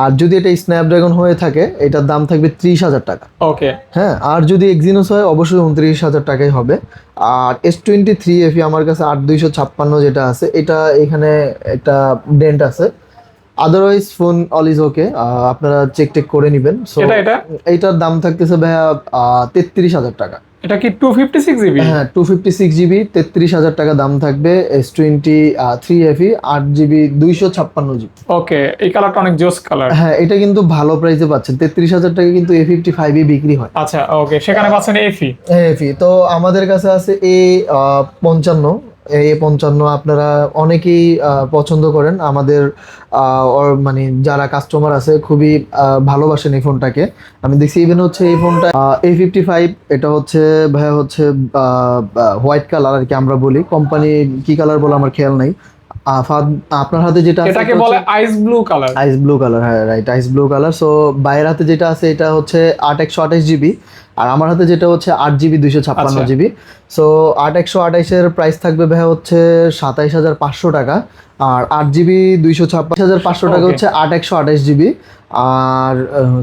Speaker 2: আর যদি এটা স্ন্যাপড্রাগন হয়ে থাকে এটার দাম থাকবে 30,000 টাকা।
Speaker 1: ওকে,
Speaker 2: হ্যাঁ, আর যদি এক্সিনোস হয় অবশ্যই 29,000 টাকাই হবে। আর S23 FE আমার কাছে 8/256 যেটা আছে এটা এখানে একটা ডেন্ট আছে, otherwise phone all is okay, আপনারা চেক টেক করে নেবেন। সো এইটার দাম থাকতেছে ভাইয়া 33,000 টাকা।
Speaker 1: এটা কি 256 GB?
Speaker 2: হ্যাঁ, 256 GB 33,000 টাকা দাম থাকবে। S23 FE 8 GB 256 GB।
Speaker 1: ওকে, এই কালারটা অনেক জোস কালার।
Speaker 2: হ্যাঁ, এটা কিন্তু ভালো প্রাইসে পাচ্ছেন, 33,000 টাকা কিন্তু A55 বিক্রি হয়।
Speaker 1: আচ্ছা, ওকে, সেখানে পাচ্ছেন এফি।
Speaker 2: এফি তো আমাদের কাছে আছে A55 আপনারা অনেকেই পছন্দ করেন, আমাদের মানে যারা কাস্টমার আছে খুবই ভালোবাসেন এই ফোনটাকে। আমি দেখছি ইভেন হচ্ছে এই ফোনটা A55, এটা হচ্ছে ভাইয়া হচ্ছে হোয়াইট কালার আর কি, আমরা বলি কোম্পানি কি কালার বলে আমার খেয়াল নাই। আপনার হাতে যেটা আছে
Speaker 1: এটাকে বলে আইস ব্লু কালার।
Speaker 2: আইস ব্লু কালার, হ্যাঁ রাইট, আইস ব্লু কালার। সো বাইরের হাতে যেটা আছে এটা হচ্ছে 8/128 GB, আর আমার হাতে যেটা হচ্ছে 8 GB 256 GB। সো 8/128-এর প্রাইস থাকবে ভাই হচ্ছে 27,500 টাকা, আর 8 GB 256,500 টাকা হচ্ছে 8/128 GB। আর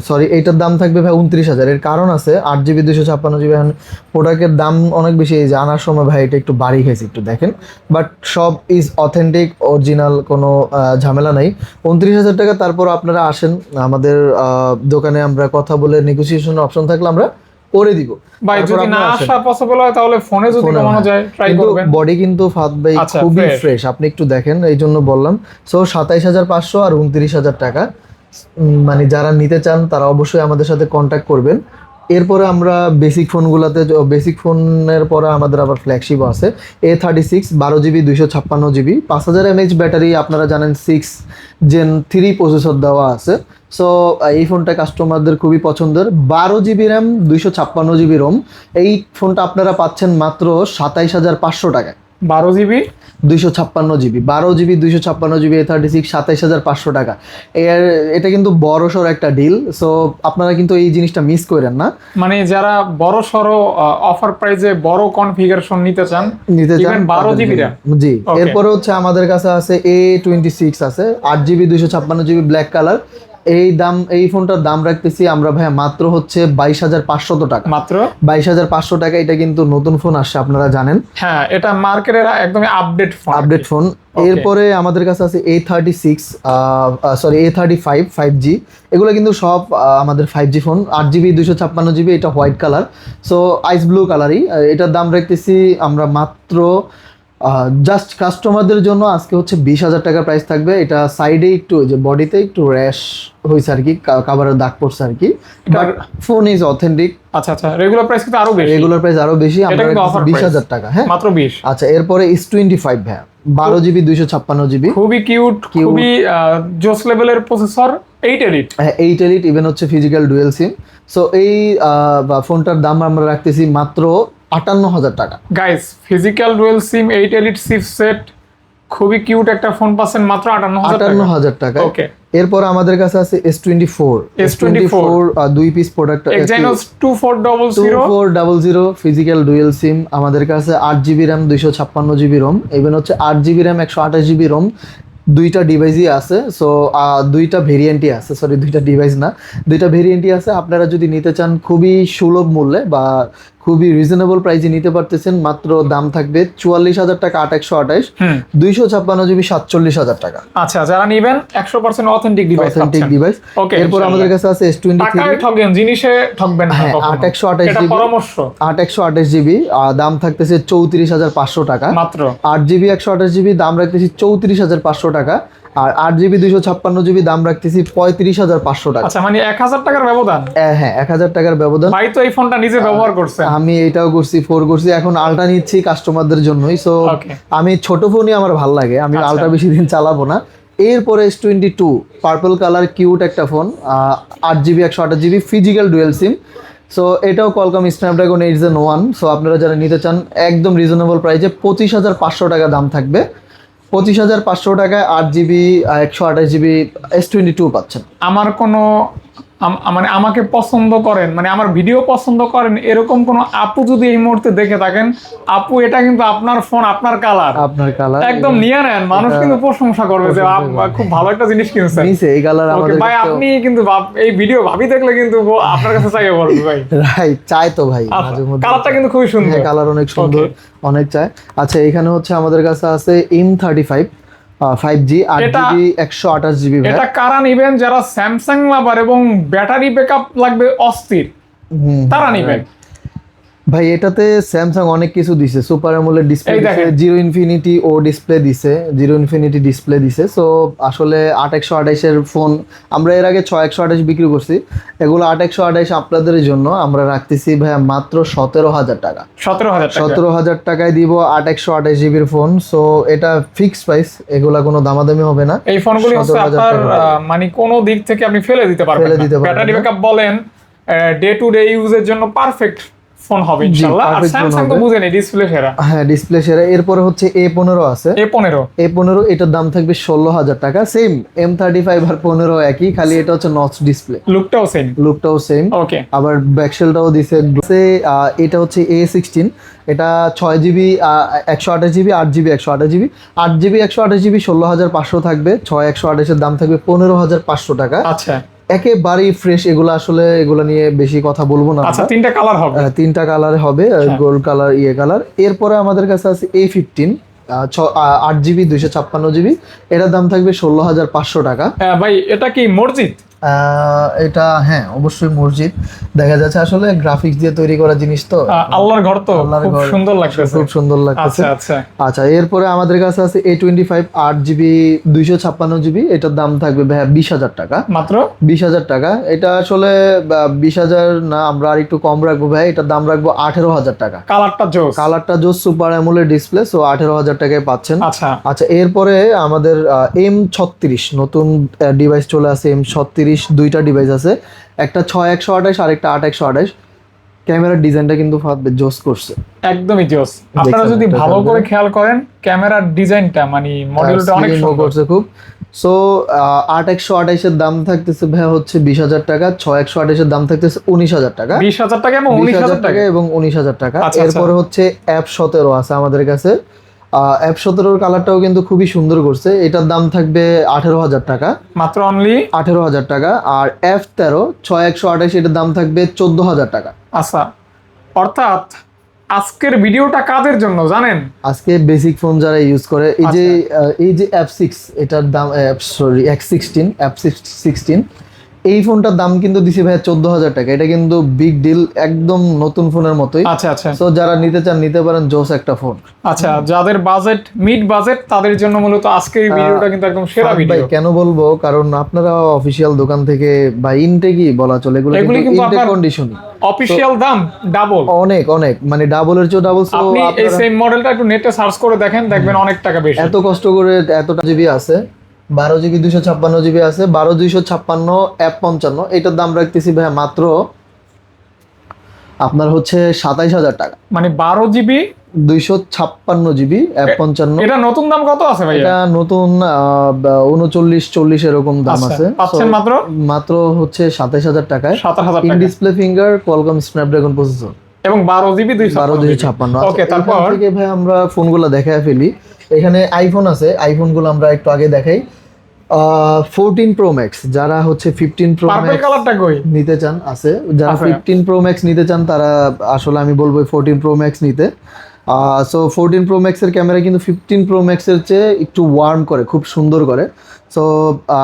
Speaker 2: সরি, এইটার দাম থাকবে ভাই 29,000। এর কারণ আছে 8 GB 256 GB এখন প্রোডাক্টের দাম অনেক বেশি, এই যে আনার সময় ভাই এটা একটু বাড়ি খাইছে, একটু দেখেন, বাট সব ইজ অথেন্টিক, অরিজিনাল, কোনো ঝামেলা নাই। 29,000 টাকা। তারপর আপনারা আসেন আমাদের দোকানে, আমরা কথা বলে নেগোসিয়েশনের অপশন থাকলে আমরা করে দিব।
Speaker 1: ভাই
Speaker 2: তারপর
Speaker 1: যদি না
Speaker 2: আপনারা আসেন।
Speaker 1: আসা পসিবল হয় তাহলে ফোনে যদি
Speaker 2: ফোনে,
Speaker 1: কমানো
Speaker 2: হ্যাঁ।
Speaker 1: যায় ট্রাই
Speaker 2: কিন্তু
Speaker 1: করবেন।
Speaker 2: বডি কিন্তু ফাদ ভাই
Speaker 1: আচ্ছা,
Speaker 2: খুবই
Speaker 1: fresh।
Speaker 2: ফ্রেশ, আপনি একটু দেখেন, এই জন্য বললাম। সো 27,500 আর 29,000 টাকা, মানে যারা নিতে চান তারা অবশ্যই আমাদের সাথে কন্ট্যাক্ট করবেন। এরপরে আমরা বেসিক ফোনগুলোতে, বেসিক ফোনের পরে আমাদের আবার ফ্ল্যাগশিপ আছে A36 12GB 256GB 5000 mAh battery, আপনারা জানেন 6 Gen 3 প্রসেসর দেওয়া আছে। সো এই ফোনটা কাস্টমারদের খুবই পছন্দের। 12GB র্যাম 256GB রোম, এই ফোনটা আপনারা পাচ্ছেন মাত্র 27,500 টাকায়।
Speaker 1: 12GB
Speaker 2: 256GB 12GB 256GB A36 27,500 টাকা। এটা কিন্তু বড় সড় একটা ডিল। সো আপনারা কিন্তু এই জিনিসটা মিস করেন না।
Speaker 1: মানে যারা বড় সড়ো অফার প্রাইজে বড় কনফিগারেশন নিতে চান,
Speaker 2: নিতে চান
Speaker 1: ইভেন 12GB র্যাম।
Speaker 2: জি।
Speaker 1: Okay।
Speaker 2: এরপরে হচ্ছে আমাদের কাছে আছে A26 আছে 8GB 256GB ব্ল্যাক কালার। এই ফোনটার দাম রাখতেছি আমরা ভাই মাত্র হচ্ছে 22,500 টাকা।
Speaker 1: মাত্র
Speaker 2: 22,500 টাকা। এটা কিন্তু নতুন ফোন আসছে, আপনারা জানেন।
Speaker 1: হ্যাঁ, এটা মার্কেটের একদমই আপডেট ফোন।
Speaker 2: এরপরে আমাদের কাছে আছে A36 A35 5G। এগুলো কিন্তু সব আমাদের 5G ফোন। 8GB 256GB, এটা হোয়াইট কালার, সো আইস ব্লু কালারই। এটার দাম রাখতেছি আমরা মাত্র জাস্ট কাস্টমারদের জন্য আজকে হচ্ছে 20,000 টাকা প্রাইস থাকবে। এটা সাইডে একটু যে বডিতে একটু র্যাশ হয়েছে আর কি, কাভারের দাগ পড়ছে আর কি, বাট ফোন ইজ অথেন্টিক।
Speaker 1: আচ্ছা, রেগুলার প্রাইস কিন্তু আরো বেশি।
Speaker 2: রেগুলার প্রাইস আরো বেশি,
Speaker 1: এটা
Speaker 2: আমরা
Speaker 1: কিন্তু অফার
Speaker 2: 20,000 টাকা। হ্যাঁ,
Speaker 1: মাত্র 20।
Speaker 2: আচ্ছা, এরপরে S25 ভাই 12GB 256GB,
Speaker 1: খুবই কিউট, খুবই জোস লেভেলের প্রসেসর। 8 এলিট।
Speaker 2: হ্যাঁ, 8 এলিট, ইভেন হচ্ছে ফিজিক্যাল ডুয়েল সিম। সো এই ফোনটার দাম আমরা রাখতেছি মাত্র 58,000 টাকা।
Speaker 1: গাইস, ফিজিক্যাল ডুয়েল সিম 8 এলিট চিপসেট, খুবই কিউট একটা ফোন পাচ্ছেন মাত্র
Speaker 2: 58,000 টাকা।
Speaker 1: ওকে।
Speaker 2: এরপর আমাদের কাছে আছে S24 দুই piece product,
Speaker 1: Exynos 2400
Speaker 2: physical dual sim. আমাদের কাছে 8GB RAM 256GB Rome, even হচ্ছে 8GB র্যাম 128GB রোম। দুইটা ডিভাইসই আছে। সো দুইটা ভেরিয়েন্টই আছে, সরি দুইটা ডিভাইস না, দুইটা ভেরিয়েন্টই আছে। আপনারা যদি নিতে চান খুবই সুলভ মূল্যে বা খুবই রিজনেবল প্রাইসে নিতে পারতেছেন। মাত্র দাম থাকবে 44,000 টাকা 8/128, 256GB 47,000 টাকা।
Speaker 1: আচ্ছা, যারা নেবেন 100% অথেন্টিক ডিভাইস পাচ্ছেন।
Speaker 2: ডিভাইস।
Speaker 1: ওকে।
Speaker 2: এরপর আমাদের কাছে আছে S23,
Speaker 1: টাকায় ঠকেন, জিনিসে ঠকবেন না।
Speaker 2: হ্যাঁ,
Speaker 1: কখনো।
Speaker 2: 8/128GB,
Speaker 1: এটা পরামর্শ।
Speaker 2: 8/128GB দাম থাকতেছে 34,500 টাকা।
Speaker 1: মাত্র
Speaker 2: 8GB 128GB দাম রাখতেছি 34,500 টাকা। আর 8GB 256GB দাম রাখতেছি 35,500 টাকা।
Speaker 1: আচ্ছা, মানে 1,000 টাকার ব্যবধান।
Speaker 2: হ্যাঁ, 1,000 টাকার ব্যবধান।
Speaker 1: ভাই তো এই ফোনটা নিজে ব্যবহার করছে।
Speaker 2: আমি এটাও করছি, 4 করছি, এখন আলট্রা নিচ্ছি কাস্টমারদের জন্যই। So
Speaker 1: Okay।
Speaker 2: আমি ছোট ফোনই আমার ভালো লাগে, আমি
Speaker 1: আচ্ছা।
Speaker 2: আলট্রা বেশি দিন চালাবো না। এরপরে S22 পার্পল কালার কিউট একটা phone, 8GB 128GB physical dual sim. So এটাও কোয়ালকম স্ন্যাপড্রাগন 8 Gen 1। সো আপনারা যারা নিতে চান একদম রিজনেবল প্রাইসে 25,500 টাকা দাম থাকবে। 25,500 টাকায় 8GB 128GB S22 পাচ্ছেন।
Speaker 1: আমার কোনো মানে আমাকে পছন্দ করেন, মানে আমার ভিডিও পছন্দ করেন এরকম কোন আপু যদি এই মুহূর্তে দেখে থাকেন, আপু এটা কিন্তু আপনার ফোন, আপনার কালার, একদম নিয়ে নেন। মানুষ কিন্তু প্রশংসা করবে যে খুব ভালো একটা জিনিস কিনছেন।
Speaker 2: এই কালার আমাদের
Speaker 1: ভাই আপনি কিন্তু এই ভিডিও ভাবি দেখলে কিন্তু আপনার কাছে চাইবে বলবে ভাই।
Speaker 2: রাইট, চাই তো ভাই মাঝে মধ্যে।
Speaker 1: কালারটা কিন্তু খুবই সুন্দর।
Speaker 2: হ্যাঁ, কালার অনেক সুন্দর, অনেক চাই। আচ্ছা, এখানে হচ্ছে আমাদের কাছে আছে M35 5G 8GB 128GB।
Speaker 1: এটা কারা নিবেন? যারা স্যামসাং লাভার এবং ব্যাটারি ব্যাকআপ লাগবে অস্থির, তারা নিবেন।
Speaker 2: ভাই এটাতে স্যামসাং অনেক কিছু দিছে, সুপার অ্যামোলেড ডিসপ্লে দিছে, জিরো ইনফিনিটি ও ডিসপ্লে দিছে, জিরো ইনফিনিটি ডিসপ্লে দিছে। সো আসলে 8/128 এর ফোন আমরা এর আগে 6/128 বিক্রি করছি। এগুলো 8/128 আপনাদের জন্য আমরা রাখতেছি ভাই মাত্র 17,000 টাকা। 17,000 টাকায় দিব 8/128GB ফোন। সো এটা ফিক্সড প্রাইস, এগুলা কোনো দামাদামি হবে না।
Speaker 1: এই ফোনগুলি হচ্ছে আপনার মানে কোনো দিক থেকে আপনি ফেলে দিতে পারবেন। ব্যাটারি ব্যাকআপ বলেন, ডে টু ডে ইউজের জন্য পারফেক্ট ফোন হবে ইনশাআল্লাহ। আর স্যামসাং তো বুঝেন ডিসপ্লে সেরা।
Speaker 2: হ্যাঁ, ডিসপ্লে সেরা। এরপরে হচ্ছে A15 আছে। A15 এটার দাম থাকবে 16,000 টাকা। সেম M35 আর 15 একই, খালি এটা হচ্ছে নচ ডিসপ্লে, লুকটাও সেম।
Speaker 1: ওকে।
Speaker 2: আবার ব্যাকশেলটাও দিছে। এটা হচ্ছে A16, এটা 6GB 128GB 8GB 128GB 8GB 128GB 16,500 থাকবে। 6/128 এর দাম থাকবে 15,500 টাকা।
Speaker 1: আচ্ছা,
Speaker 2: একেবারেই ফ্রেশ। এগুলা নিয়ে বেশি কথা বলবো না।
Speaker 1: আচ্ছা, তিনটা কালার হবে,
Speaker 2: তিনটা কালারে হবে, গোল্ড কালার, কালার। এরপরে আমাদের কাছে আছে A15 8GB 256GB, এটার দাম থাকবে 16,500 টাকা।
Speaker 1: ভাই এটা কি মসজিদ?
Speaker 2: এটা হ্যাঁ অবশ্যই মসজিদ। দেখা যাচ্ছে আসলে গ্রাফিক্স দিয়ে তৈরি করা জিনিস তো,
Speaker 1: আল্লাহর ঘর তো
Speaker 2: আল্লাহর
Speaker 1: খুব
Speaker 2: ঘর,
Speaker 1: সুন্দর লাগতেছে।
Speaker 2: খুব সুন্দর লাগতেছে।
Speaker 1: আচ্ছা আচ্ছা,
Speaker 2: আচ্ছা, এরপরে আমাদের কাছে আছে A25 8GB 256GB। এটার দাম থাকবে ভাইয়া 20,000 টাকা।
Speaker 1: মাত্র
Speaker 2: 20,000 টাকা। এটা আসলে 20,000 না, আমরা আর একটু কম রাখবো ভাই, এটার দাম রাখবো 18,000 টাকা।
Speaker 1: কালারটা জোস।
Speaker 2: কালারটা জোস, সুপার অ্যামোলেড ডিসপ্লে, সো 18,000 টাকায় পাচ্ছেন।
Speaker 1: আচ্ছা
Speaker 2: আচ্ছা, এরপরে আমাদের M36 নতুন ডিভাইস চলে আসে। M36 দুইটা ডিভাইস আছে, একটা 6128 আর একটা 8128। ক্যামেরার ডিজাইনটা কিন্তু ফাদবে জোস করছে,
Speaker 1: একদমই জোস। আপনারা
Speaker 2: দেখছেন
Speaker 1: যদি
Speaker 2: একটা
Speaker 1: ভালো করে
Speaker 2: ক্যামেরা?
Speaker 1: খেয়াল করেন ক্যামেরার ডিজাইনটা মানে মডিউলটা অনেক
Speaker 2: Slim ও
Speaker 1: সুন্দর।
Speaker 2: করছে খুব। সো 8128 এর দাম থাকতেছে ভাই হচ্ছে 20,000 টাকা, 6128 এর দাম থাকতেছে 19,000 টাকা।
Speaker 1: 20,000 টাকা এবং 19,000 টাকা।
Speaker 2: এবং 19,000 টাকা।
Speaker 1: আচ্ছা,
Speaker 2: এরপরে হচ্ছে F17 আছে আমাদের কাছে। F17 কালারটাও কিন্তু খুবই সুন্দর করছে, এটার দাম থাকবে 18,000 টাকা।
Speaker 1: মাত্র অনলি
Speaker 2: 18,000 টাকা। আর F13 6128 এটার দাম থাকবে 14,000 টাকা।
Speaker 1: আচ্ছা, অর্থাৎ আজকের ভিডিওটা কাদের জন্য জানেন?
Speaker 2: আজকে বেসিক ফোন যারা ইউজ করে, এই যে F6 এটার দাম, সরি F16 এই ফোনটার দাম কিন্তু দিছি ভাই 14,000 টাকা। এটা কিন্তু বিগ ডিল, একদম নতুন ফোনের মতোই।
Speaker 1: আচ্ছা আচ্ছা
Speaker 2: সো যারা নিতে চান নিতে পারেন, জোস একটা ফোন।
Speaker 1: আচ্ছা, যাদের বাজেট মিড বাজেট তাদের জন্য মূলত আজকের এই ভিডিওটা কিন্তু একদম সেরা
Speaker 2: ভাই
Speaker 1: ভিডিও।
Speaker 2: কেন বলবো, কারণ আপনারা অফিসিয়াল দোকান থেকে বা ইনটেকই বলা চলে, এগুলো
Speaker 1: এগুলি
Speaker 2: কিন্তু
Speaker 1: কিন্তু
Speaker 2: ইনটেক
Speaker 1: আপনার
Speaker 2: কন্ডিশন
Speaker 1: অফিশিয়াল দাম ডাবল।
Speaker 2: অনেক অনেক, মানে ডাবলের চেয়ে ডাবল। সো
Speaker 1: আপনি এই সেম মডেলটা একটু নেটে সার্চ করে দেখেন, দেখবেন অনেক টাকা বেশি।
Speaker 2: এত কষ্ট করে এতটা জিবি আছে, 12GB 256GB আছে, 12 256 F55, এটার দাম রাখতেছি ভাই মাত্র আপনার হচ্ছে 27,000 টাকা।
Speaker 1: মানে 12 জিবি
Speaker 2: 256GB F55।
Speaker 1: এটা নতুন দাম কত আছে ভাইয়া?
Speaker 2: এটা নতুন 39-40 এরকম দাম
Speaker 1: আচ্ছা,
Speaker 2: আছে।
Speaker 1: পাচ্ছেন
Speaker 2: So,
Speaker 1: মাত্র
Speaker 2: মাত্র হচ্ছে 27,000 টাকায়।
Speaker 1: 27,000
Speaker 2: ইন
Speaker 1: টাকা
Speaker 2: display finger, Qualcomm Snapdragon processor,
Speaker 1: এবং 12 জিবি
Speaker 2: 12
Speaker 1: ওকে, তারপর
Speaker 2: থেকে ভাই আমরা ফোনগুলো দেখায় ফেলি। এখানে আইফোন আছে, আইফোনগুলো আমরা একটু আগে দেখাই। 14 প্রো ম্যাক্স, যারা হচ্ছে 15 প্রো
Speaker 1: পার্পল
Speaker 2: ম্যাক্স
Speaker 1: কালারটা কই?
Speaker 2: নিতে চান আছে, যারা
Speaker 1: আচ্ছা।
Speaker 2: 15 প্রো ম্যাক্স নিতে চান তারা আসলে আমি বলবো 14 প্রো ম্যাক্স নিতে। সো 14 প্রো ম্যাক্সের ক্যামেরা কিন্তু 15 প্রো ম্যাক্সের চেয়ে একটু ওয়ার্ম করে, খুব সুন্দর করে। সো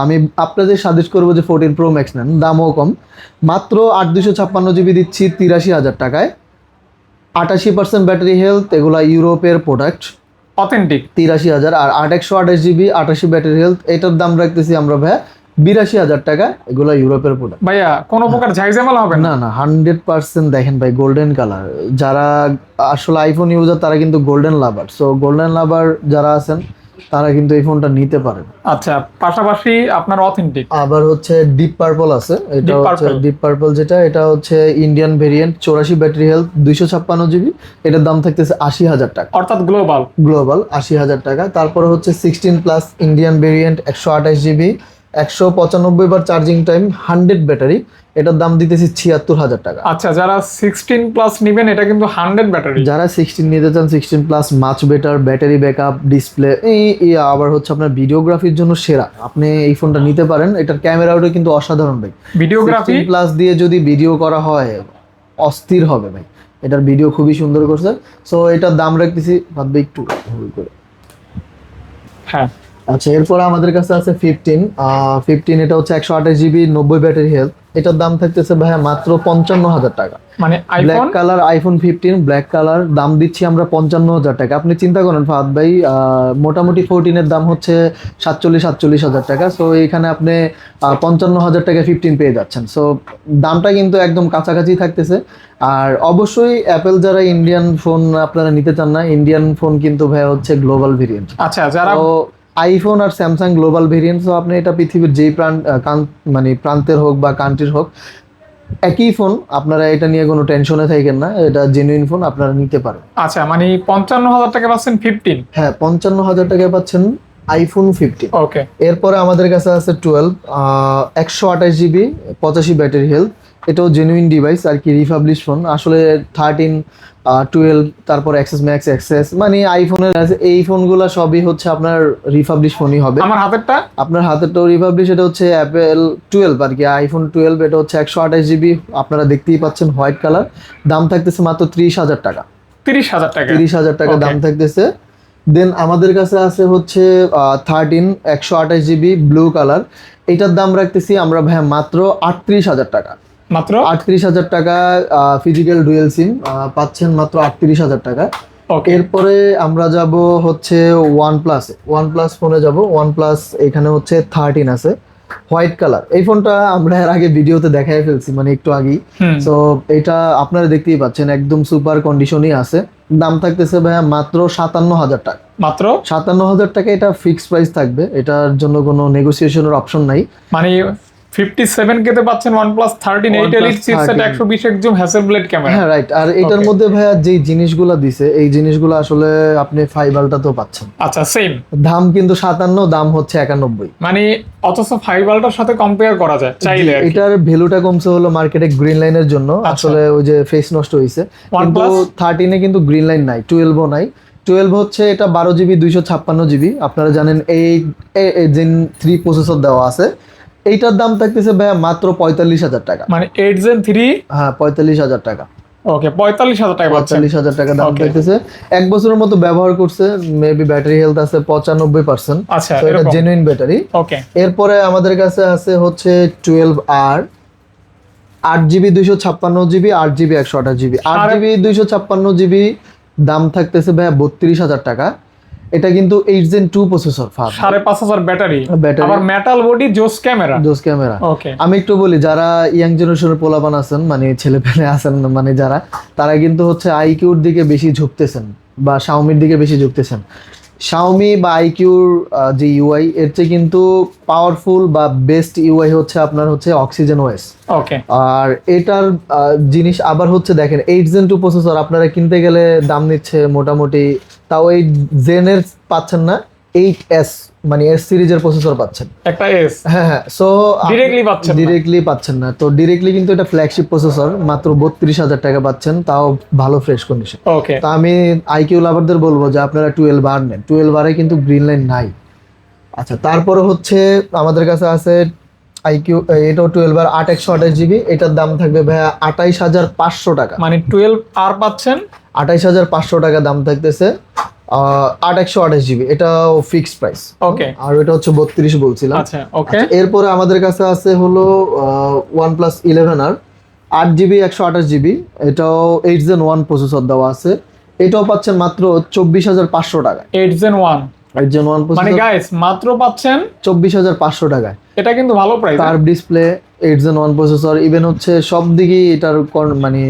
Speaker 2: আমি আপনাদের সাজেস্ট করবো যে 14 প্রো ম্যাক্স নেন, দামও কম। মাত্র 8 256GB দিচ্ছি 83,000 টাকায়। 88% ব্যাটারি হেলথ, এগুলা ইউরোপের প্রোডাক্ট,
Speaker 1: অথেন্টিক।
Speaker 2: 83,000। আর 8 128GB 88 ব্যাটারি হেলথ, এটার দাম রাখতেছি আমরা ভাই 82,000 টাকা। এগুলো ইউরোপের প্রোডাক্ট।
Speaker 1: ভাইয়া কোনো প্রকার ঝাইঝামেলা হবে না?
Speaker 2: না না, 100% দেখেন ভাই, গোল্ডেন কালার। যারা আসলে আইফোন ইউজার তারা কিন্তু গোল্ডেন লাভার, সো গোল্ডেন লাভার যারা আছেন তারা কিন্তু এই ফোনটা নিতে পারেন।
Speaker 1: আচ্ছা, পাশাপাশি আপনার অথেন্টিক
Speaker 2: আবার হচ্ছে ডিপ পার্পল আছে, এটা
Speaker 1: Deep
Speaker 2: হচ্ছে
Speaker 1: Purple।
Speaker 2: ডিপ পার্পল, যেটা এটা হচ্ছে Indian variant, 84 battery health, 256GB। এটার দাম থাকতেছে 80,000 টাকা।
Speaker 1: অর্থাৎ গ্লোবাল।
Speaker 2: গ্লোবাল 80,000 টাকা। তারপরে হচ্ছে 16 প্লাস ইন্ডিয়ান ভেরিয়েন্ট, 128GB, 195 বার চার্জিং টাইম, 100 ব্যাটারি। এটার দাম দিতেছি 76,000 টাকা।
Speaker 1: আচ্ছা, যারা 16 প্লাস নেবেন এটা কিন্তু 100 ব্যাটারি।
Speaker 2: যারা 16 নিতে চান, 16 plus much better, battery backup, display, আবার হচ্ছে আপনার ভিডিওগ্রাফির জন্য সেরা, আপনি এই ফোনটা নিতে পারেন। এটার ক্যামেরাটা কিন্তু অসাধারণ ভাই।
Speaker 1: ভিডিওগ্রাফি
Speaker 2: 16 প্লাস দিয়ে যদি ভিডিও করা হয় অস্থির হবে ভাই, এটার ভিডিও খুবই সুন্দর করছে। সো এটার দাম রাখতেছি ভাববে একটু hold করে।
Speaker 1: হ্যাঁ।
Speaker 2: আচ্ছা, এরপর আমাদের কাছে আছে 15। এটা হচ্ছে 128GB 90 ব্যাটারি হেলথ। এটার দাম থাকতেছে ভাইয়া মাত্র 55,000 টাকা।
Speaker 1: মানে
Speaker 2: black
Speaker 1: iPhone
Speaker 2: colour iPhone 15 black colour, দাম দিচ্ছি আমরা 55,000 টাকা। আপনি চিন্তা করেন ফাহাদ ভাই, মোটামুটি 14 এর দাম হচ্ছে 47-48,000 টাকা। সো এখানে আপনি 55,000 টাকা 15 পেয়ে যাচ্ছেন। সো দামটা কিন্তু একদম কাছাকাছি থাকতেছে। আর অবশ্যই অ্যাপেল যারা ইন্ডিয়ান ফোন আপনারা নিতে চান না, ইন্ডিয়ান ফোন কিন্তু ভাই হচ্ছে গ্লোবাল ভেরিয়েন্ট।
Speaker 1: আচ্ছা, যারা
Speaker 2: তো আইফোন আর স্যামসাং গ্লোবাল ভেরিয়েন্ট। সো আপনি এটা পৃথিবীর যেই মানে প্রান্তের হোক বা কান্ট্রির হোক, একই ফোন, আপনারা এটা নিয়ে কোনো টেনশনে থাকেন না, এটা জেনুইন ফোন, আপনারা নিতে পারেন।
Speaker 1: আচ্ছা মানে 55,000 টাকা পাচ্ছেন 15।
Speaker 2: হ্যাঁ, 55,000 টাকায় পাচ্ছেন আইফোন 15।
Speaker 1: ওকে,
Speaker 2: এরপরে আমাদের কাছে আছে 12 128GB 85 ব্যাটারি হেলথ। এটাও জেনুইন ডিভাইস আর কি, রিফাবলিশ ফোন আসলে। 13 12 তারপর এক্সএস ম্যাক্স এক্সএস, মানে আইফোনের এই ফোনগুলো সবই হচ্ছে আপনার রিফাবলিশ ফোনই হবে।
Speaker 1: আমার হাতেরটা
Speaker 2: আপনার হাতেরটাও রিপাবলিশ, এটা হচ্ছে অ্যাপেল 12 আর কি, আইফোন 12। এটা হচ্ছে 128GB, আপনারা দেখতেই পাচ্ছেন হোয়াইট কালার। দাম থাকতেছে মাত্র 30,000 টাকা।
Speaker 1: 30,000 টাকা।
Speaker 2: 30,000 টাকা দাম থাকতেছে। দেন আমাদের কাছে আছে হচ্ছে 13 128GB ব্লু কালার। এটার দাম রাখতেছি আমরা ভাইয়া মাত্র 38,000 টাকা।
Speaker 1: মাত্র
Speaker 2: 38,000 টাকা ফিজিক্যাল ডুয়েল সিম পাচ্ছেন মাত্র 38,000 টাকা।
Speaker 1: ওকে।
Speaker 2: এরপরে আমরা যাব হচ্ছে ওয়ান প্লাস ফোনে যাব। ওয়ান প্লাস এখানে হচ্ছে 13 আছে, হোয়াইট কালার। এই ফোনটা আমরা এর আগে ভিডিওতে দেখাই ফেলছি, মানে একটু আগেই। তো এটা আপনারা দেখতেই পাচ্ছেন একদম সুপার কন্ডিশনই আছে। দাম থাকতেছে ভাইয়া মাত্র 57,000 টাকা।
Speaker 1: মাত্র
Speaker 2: 57,000 টাকা, এটা ফিক্সড প্রাইস থাকবে, এটার জন্য কোনো নেগোসিয়েশনের অপশন নাই।
Speaker 1: মানে 57K তে পাচ্ছেন OnePlus 13 8
Speaker 2: OnePlus
Speaker 1: Elite চিপসেট
Speaker 2: 13
Speaker 1: 120 একজম হ্যাসেলব্লেড ক্যামেরা।
Speaker 2: হ্যাঁ রাইট। আর এটার
Speaker 1: Okay.
Speaker 2: মধ্যে ভাইয়া যেই জিনিসগুলো দিছে এই জিনিসগুলো আসলে আপনি 5 তো পাচ্ছেন।
Speaker 1: আচ্ছা সেম
Speaker 2: দাম কিন্তু 57, দাম হচ্ছে 91।
Speaker 1: মানে অথচ 5 আলটার সাথে কম্পেয়ার করা যায় চাইলে আর কি।
Speaker 2: এটার ভ্যালুটা কমছে হলো মার্কেটে গ্রিন লাইনের জন্য। আসলে ওই যে ফেস নষ্ট হয়েছে, কিন্তু
Speaker 1: OnePlus?
Speaker 2: 13 কিন্তু গ্রিন লাইন নাই, 12ও নাই। 12 হচ্ছে এটা 12 GB 256 GB। আপনারা জানেন এই জেন 3 প্রসেসর দেওয়া আছে। এইটার দাম থাকতেছে ভাইয়া মাত্র 45,000 টাকা।
Speaker 1: মানে 8 Gen 3
Speaker 2: হ্যাঁ 45,000 টাকা।
Speaker 1: ওকে 45,000 টাকা পাচ্ছেন।
Speaker 2: 45,000 টাকা দাম
Speaker 1: Okay.
Speaker 2: থাকতেছে। 1 বছরের মতো ব্যবহার করছে, মেবি ব্যাটারি হেলথ আছে 95%।
Speaker 1: আচ্ছা
Speaker 2: তো এটা
Speaker 1: এরকম।
Speaker 2: Genuine battery.
Speaker 1: ওকে
Speaker 2: এরপরে আমাদের কাছে আছে হচ্ছে 12R 8GB 256GB 8GB 128GB 8GB 256GB দাম থাকতেছে ভাইয়া 32,000 টাকা। এটা কিন্তু 8 Gen 2 প্রসেসর,
Speaker 1: 5,500 ব্যাটারি,
Speaker 2: ব্যাটারি,
Speaker 1: আবার মেটাল বডি, জোস ক্যামেরা।
Speaker 2: জোস ক্যামেরা।
Speaker 1: ওকে
Speaker 2: আমি একটু বলি, যারা ইয়াং জেনারেশনের পোলাপান আছেন, মানে ছেলে পেলে আছেন, মানে যারা, তারা কিন্তু হচ্ছে আইকিউর দিকে বেশি ঝুঁকতেছেন বা শাওমির দিকে বেশি ঝুঁকতেছেন। শাওমি বা আইকিউর যে ইউআই এর চেয়ে কিন্তু পাওয়ারফুল বা বেস্ট ইউআই হচ্ছে আপনার হচ্ছে অক্সিজেন ওএস।
Speaker 1: ওকে
Speaker 2: আর এটার জিনিস আবার হচ্ছে দেখেন 8 Gen 2 প্রসেসর আপনারা কিনতে গেলে দাম নিচ্ছে মোটামুটি, তাও এই জেনের পাচ্ছেন না, 8S মানে এস সিরিজের প্রসেসর পাচ্ছেন।
Speaker 1: একটা এস
Speaker 2: হ্যাঁ হ্যাঁ। সো
Speaker 1: Directly পাচ্ছেন না।
Speaker 2: ডিরেক্টলি পাচ্ছেন না, তো ডিরেক্টলি কিন্তু এটা ফ্ল্যাগশিপ প্রসেসর মাত্র 32,000 টাকা পাচ্ছেন, তাও ভালো ফ্রেশ কন্ডিশন।
Speaker 1: ওকে
Speaker 2: তো আমি আইকিউ লাভারদের বলবো যে আপনারা 12R নেন, 12R কিন্তু গ্রিন লাইন নাই। আচ্ছা তারপরে হচ্ছে আমাদের কাছে আছে আইকিউ, এটাও 12R 8/128GB। এটার দাম থাকবে ভাইয়া 28,500 টাকা।
Speaker 1: মানে 12 আর পাচ্ছেন
Speaker 2: 28,500 টাকা দাম থাকতেছে। 8/128GB এটাও ফিক্সড প্রাইস।
Speaker 1: ওকে
Speaker 2: আর এটা হচ্ছে 32 বলছিলাম।
Speaker 1: আচ্ছা ওকে
Speaker 2: এরপরে আমাদের কাছে আছে হলো OnePlus 11R 8GB 128GB। এটাও 8 Gen 1 প্রসেসর দেওয়া আছে। এটাও পাচ্ছেন মাত্র 24,500 টাকা।
Speaker 1: 8 Gen 1
Speaker 2: 8 Gen 1
Speaker 1: মানে
Speaker 2: প্রসেসর
Speaker 1: গাইস মাত্র পাচ্ছেন
Speaker 2: 24,500 টাকায়।
Speaker 1: এটা কিন্তু ভালো price.
Speaker 2: Curve display, 8 Gen 1 processor, even হচ্ছে সব দিকেই এটার মানে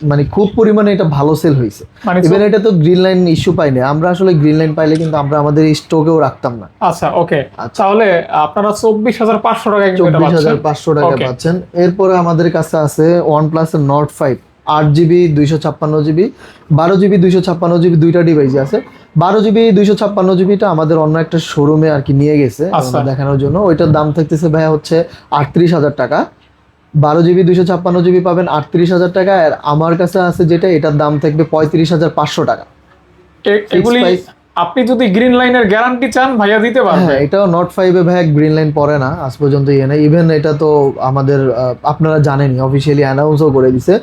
Speaker 2: মানে খুব পরিমাণে এটা ভালো সেল হয়েছে।
Speaker 1: মানে
Speaker 2: ইভেন এটা তো গ্রিন লাইন ইস্যু পাইনি আমরা, আসলে গ্রিন লাইন পাইলে কিন্তু আমরা আমাদের স্টকেও রাখতাম না।
Speaker 1: আচ্ছা ওকে তাহলে আপনারা 24,500 টাকায় কিন্তু এটা পাচ্ছেন।
Speaker 2: 24,500 টাকা
Speaker 1: Okay.
Speaker 2: পাচ্ছেন। এরপরে আমাদের কাছে আছে OnePlus এর Nord 5 8GB 256GB 12GB 256GB দুইটা ডিভাইসই আছে। 12GB 256GBটা আমাদের অন্য একটা শোরুমে আর কি নিয়ে গেছে
Speaker 1: আচ্ছা।
Speaker 2: দেখানোর জন্য। ওইটার দাম থাকতেছে ভাইয়া হচ্ছে 38,000 টাকা। 12GB 256GB পাবেন 38,000 টাকা। আর আমার কাছে আছে যেটা, এটার দাম থাকবে 35,500 টাকা।
Speaker 1: এগুলি
Speaker 2: price।
Speaker 1: আপনি যদি গ্রিন লাইনের গ্যারান্টি চান ভাইয়া দিতে পারবে।
Speaker 2: হ্যাঁ এটাও Nord 5 এ ভাই গ্রিন লাইন পড়ে না আজ পর্যন্ত ইয়ে নেই। ইভেন এটা তো আমাদের আপনারা জানেনই অফিসিয়ালি অ্যানাউন্সও করে দিছে।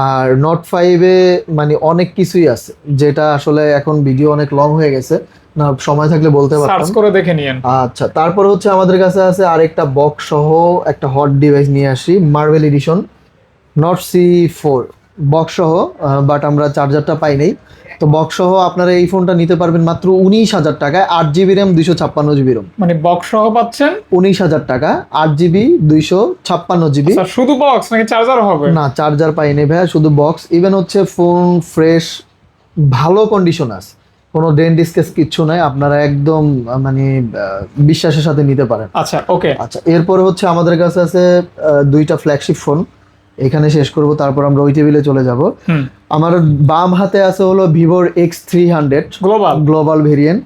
Speaker 2: আর Nord 5 এ মানে অনেক কিছুই আছে যেটা আসলে এখন ভিডিও অনেক লং হয়ে গেছে, না সময় থাকলে বলতে
Speaker 1: সার্চ
Speaker 2: পারতাম।
Speaker 1: করে দেখে নিয়েন।
Speaker 2: আচ্ছা তারপর হচ্ছে আমাদের কাছে আছে আরেকটা বক্স সহ একটা হট ডিভাইস নিয়ে আসি, marble edition Nord C4 box সহ, বাট আমরা চার্জারটা পাই নাই। তো বক্স সহ আপনারা এই ফোনটা নিতে পারবেন মাত্র 19,000 টাকায়। 8GB র্যাম 256GB রোম,
Speaker 1: মানে বক্স সহ পাচ্ছেন
Speaker 2: 19,000 টাকা 8GB 256GB।
Speaker 1: আচ্ছা শুধু বক্স নাকি চার্জার হবে?
Speaker 2: না চার্জার পাইনি ভাইয়া, শুধু বক্স। ইভেন হচ্ছে ফোন ফ্রেশ ভালো কন্ডিশন আছে, কোনো ডেন্ট স্কেচ কিচ্ছু নাই, আপনারা একদম মানে বিশ্বাসের সাথে নিতে পারেন।
Speaker 1: আচ্ছা ওকে
Speaker 2: আচ্ছা এরপরে হচ্ছে আমাদের কাছে আছে দুইটা ফ্ল্যাগশিপ ফোন, এখানে শেষ করব তারপর আমরা ওই টেবিলে চলে যাব।
Speaker 1: হুম
Speaker 2: আমার বাম হাতে আছে হলো ভিভোর X300 গ্লোবাল ভেরিয়েন্ট,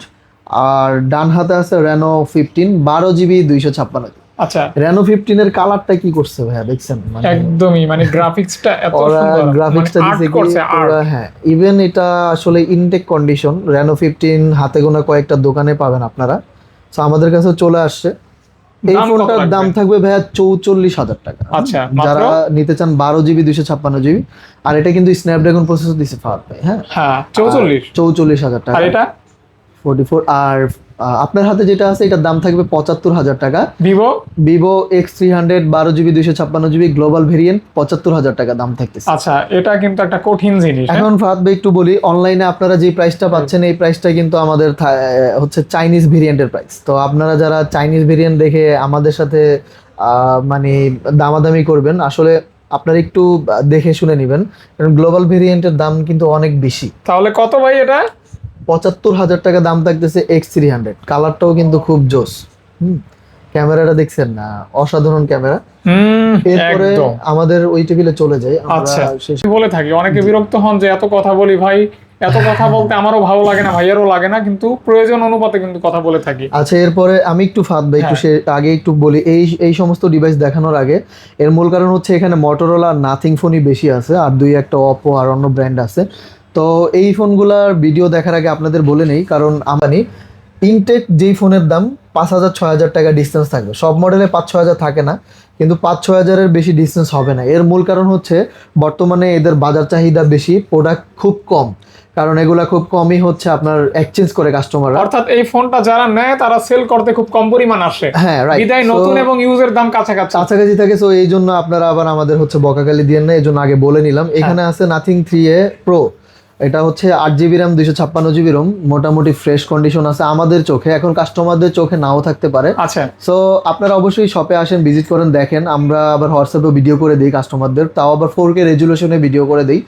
Speaker 2: আর ডান হাতে আছে Reno 15 12GB 256।
Speaker 1: আচ্ছা
Speaker 2: Reno 15 এর কালারটা কি করছে ভাইয়া দেখছেন? মানে
Speaker 1: একদমই মানে গ্রাফিক্সটা এত
Speaker 2: ওরা
Speaker 1: সুন্দর,
Speaker 2: গ্রাফিক্সটা
Speaker 1: মানে
Speaker 2: দিছে
Speaker 1: art
Speaker 2: কি
Speaker 1: করছে art।
Speaker 2: ওরা, হ্যাঁ ইভেন এটা আসলে ইনটেক কন্ডিশন। Reno 15 হাতে গোনা কয়েকটা দোকানে পাবেন আপনারা, তো আমাদের কাছে চলে আসছে। এই
Speaker 1: দাম কত
Speaker 2: ফোনটার
Speaker 1: লাগবে?
Speaker 2: দাম থাকবে ভাইয়া 44,000 টাকা।
Speaker 1: আচ্ছা, মাত্র?
Speaker 2: যারা নিতে চান 12GB 256GB, আর এটা কিন্তু স্ন্যাপড্রাগন প্রসেসর দিছে ফাহাদ ভাই। হ্যাঁ
Speaker 1: হ্যাঁ 44।
Speaker 2: 44,000 টাকা।
Speaker 1: আর এটা
Speaker 2: 44 আর আপনার হাতে যেটা আছে এটার দাম থাকবে 75,000 টাকা।
Speaker 1: Vivo
Speaker 2: X300 12GB 256GB global variant 75,000 টাকা দাম থাকতেছে।
Speaker 1: আচ্ছা, এটা কিন্তু একটা কঠিন জিনিস।
Speaker 2: এখন ফাহাদ ভাই একটু বলি, অনলাইনে আপনারা যে প্রাইসটা পাচ্ছেন এই প্রাইসটা কিন্তু আমাদের হচ্ছে চাইনিজ ভেরিয়েন্টের প্রাইস। তো আপনারা যারা চাইনিজ ভেরিয়েন্ট দেখে আমাদের সাথে মানে দামাদামি করবেন, আসলে আপনারা একটু দেখে শুনে নেবেন, কারণ গ্লোবাল ভেরিয়েন্টের দাম কিন্তু অনেক বেশি।
Speaker 1: তাহলে কত ভাই এটা?
Speaker 2: 75,000 টাকা দাম থাকতেছে X300। কালারটাও কিন্তু খুব জোস। ক্যামেরাটা দেখছেন না, অসাধারণ ক্যামেরা। এরপরে
Speaker 1: একদম।
Speaker 2: আমাদের ওই টেবিলে চলে যাই
Speaker 1: আচ্ছা,
Speaker 2: আমরা।
Speaker 1: বলে থাকি অনেকে বিরক্ত হন যে এত কথা বলি ভাই, এত কথা বলতে আমারও ভালো লাগে না, ভাইয়ারও লাগে না, কিন্তু প্রয়োজন অনুপাতে কিন্তু কথা বলে থাকি।
Speaker 2: আচ্ছা, এরপরে আমি একটু ফাদ ভাই একটু আগে একটু বলি, এই সমস্ত ডিভাইস দেখানোর আগে এর মূল কারণ হচ্ছে এখানে মটোরোলা নাথিং ফোনই বেশি আছে, আর দুই একটা অপো আর অন্য ব্র্যান্ড আছে। তো এই ফোনগুলার ভিডিও দেখার আগে আপনাদের বলে নেই, কারণ আমি ইনটেক যেই ফোনের দাম 5,000-6,000 টাকা ডিস্টেন্স থাকবে, সব মডেলে 5-6 হাজার থাকে না, কিন্তু 5-6 হাজারের বেশি ডিস্টেন্স হবে না। এর মূল কারণ হচ্ছে বর্তমানে এদের বাজার চাহিদা বেশি, প্রোডাক্ট খুব কম, কারণ এগুলা খুব কমই হচ্ছে আপনার এক্সচেঞ্জ করে কাস্টমাররা।
Speaker 1: অর্থাৎ এই ফোনটা যারা নেয় তারা সেল করতে খুব কম পরিমাণ আসে।
Speaker 2: হ্যাঁ, রাইট।
Speaker 1: বিদায় নতুন এবং ইউজের দাম কাছাকাছি
Speaker 2: থাকে, সো এই জন্য আপনারা আবার আমাদের হচ্ছে বকাগালি দিয়ে না, এই জন্য আগে বলে নিলাম। এখানে আছে নাথিং 3A প্রো, এটা হচ্ছে 8GB র্যাম 256GB রোম, মোটামুটি ফ্রেশ কন্ডিশন আছে আমাদের চোখে, এখন কাস্টমারদের চোখে নাও থাকতে পারে।
Speaker 1: আচ্ছা,
Speaker 2: সো আপনারা অবশ্যই শপে আসেন, ভিজিট করেন, দেখেন। আমরা আবার হোয়াটসঅ্যাপে ভিডিও করে দিই কাস্টমারদের, তাও আবার 4K রেজুলেশনে ভিডিও করে দিই।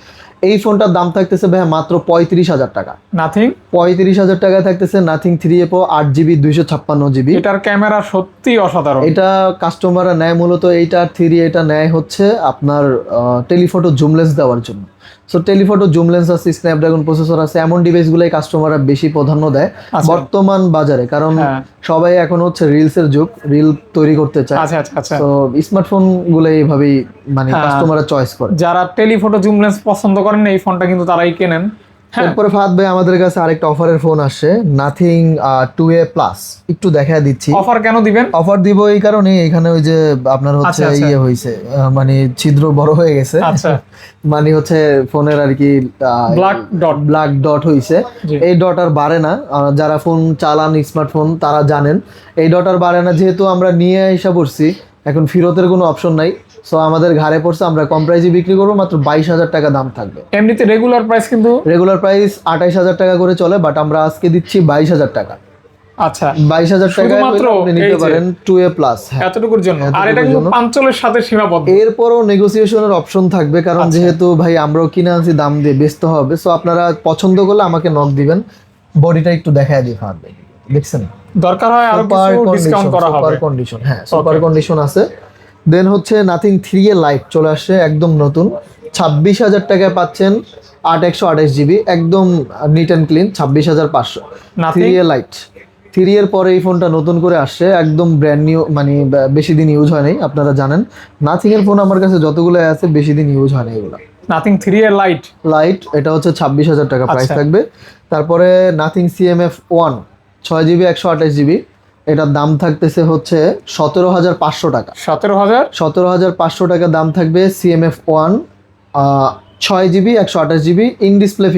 Speaker 2: এই ফোনটার দাম থাকতেছে ভাই মাত্র 35,000 টাকা।
Speaker 1: নাথিং
Speaker 2: 35,000 টাকায় থাকতেছে nothing 3A pro 8GB 256GB।
Speaker 1: এটার ক্যামেরা সত্যি অসাধারণ।
Speaker 2: এটা কাস্টমাররা নেয় মূলত এইটা 3A, এটা নেয় হচ্ছে আপনার টেলিফটো জুম লেন্স দেওয়ার জন্য। সো টেলিফটো জুম লেন্স আছে, স্ন্যাপড্রাগন প্রসেসর আছে, এমন ডিভাইসগুলোই কাস্টমাররা বেশি প্রাধান্য দেয় বর্তমান বাজারে, কারণ সবাই এখন হচ্ছে রিলসের যুগ, রিল তৈরি করতে চায়।
Speaker 1: আচ্ছা,
Speaker 2: তো স্মার্টফোন গুলো এইভাবেই মানে কাস্টমাররা চয়েস করে।
Speaker 1: যারা টেলিফটো জুম লেন্স পছন্দ করেন এই ফোনটা কিন্তু তারাই কেনেন।
Speaker 2: এরপরে ফাহাদ ভাই আমাদের কাছে আরেকটা অফারের ফোন আসছে, নাথিং 2A প্লাস। একটু দেখা দিচ্ছি।
Speaker 1: অফার কেন দিবেন?
Speaker 2: অফার দিব এই কারণে, এখানে ওই যে আপনার হচ্ছে ইয়ে হয়েছে, মানে ছিদ্র বড় হয়ে গেছে, মানে হচ্ছে ফোনের আর কি ব্ল্যাক ডট হয়েছে। এই ডট আর বাড়ে না, যারা ফোন চালান স্মার্টফোন তারা জানেন এই ডট আর বাড়ে না। যেহেতু আমরা নিয়ে এসে পড়ছি, এখন ফেরতের কোনো অপশন নাই, সো আমাদের ঘাড়ে পড়ছে, আমরা কম প্রাইসে বিক্রি করবো, মাত্র 22,000 টাকা দাম থাকবে।
Speaker 1: এমনিতে রেগুলার প্রাইস
Speaker 2: 28,000 টাকা করে চলে, বাট আমরা আজকে দিচ্ছি 22,000 টাকা।
Speaker 1: আচ্ছা,
Speaker 2: 22,000 টাকায় আপনি নিতে পারেন 2A প্লাস।
Speaker 1: এতটুকুর জন্য, আর এটা কিন্তু পাঞ্চলের সাথে সীমাবদ্ধ।
Speaker 2: এরপরও নেগোসিয়েশনের অপশন থাকবে, কারণ যেহেতু ভাই আমরাও কিনে আনছি, দাম দিয়ে বেচতে হবে। সো আপনারা পছন্দ করলে আমাকে নক দিবেন। বডিটা একটু দেখায় দিয়ে ফাঁদবে, দেখছেন,
Speaker 1: দরকার হয় আরো কিছু ডিসকাউন্ট করা হবে।
Speaker 2: সুপার কন্ডিশন, হ্যাঁ সুপার কন্ডিশন আছে। দেন হচ্ছে নাথিং 3A লাইট চলে আসছে, একদম নতুন। 26,000 টাকায় পাচ্ছেন 8/128GB, একদম neat and clean, 26,500। 3A light 3 এর পরে এই ফোনটা নতুন করে আসছে, একদম ব্র্যান্ড নিউ, মানে বেশি দিন ইউজ হয় নাই। আপনারা জানেন নাথিং এর ফোন আমার কাছে যতগুলো আছে বেশি দিন ইউজ হয় না এগুলো।
Speaker 1: নাথিং 3A লাইট
Speaker 2: এটা হচ্ছে 26,000 টাকা প্রাইস থাকবে। তারপরে নাথিং CMF 1 6GB 128GB, এটার দাম থাকতেছে হচ্ছে 17,500 টাকা। 17,500 টাকা দাম থাকবে CMF 1 6GB 128GB in display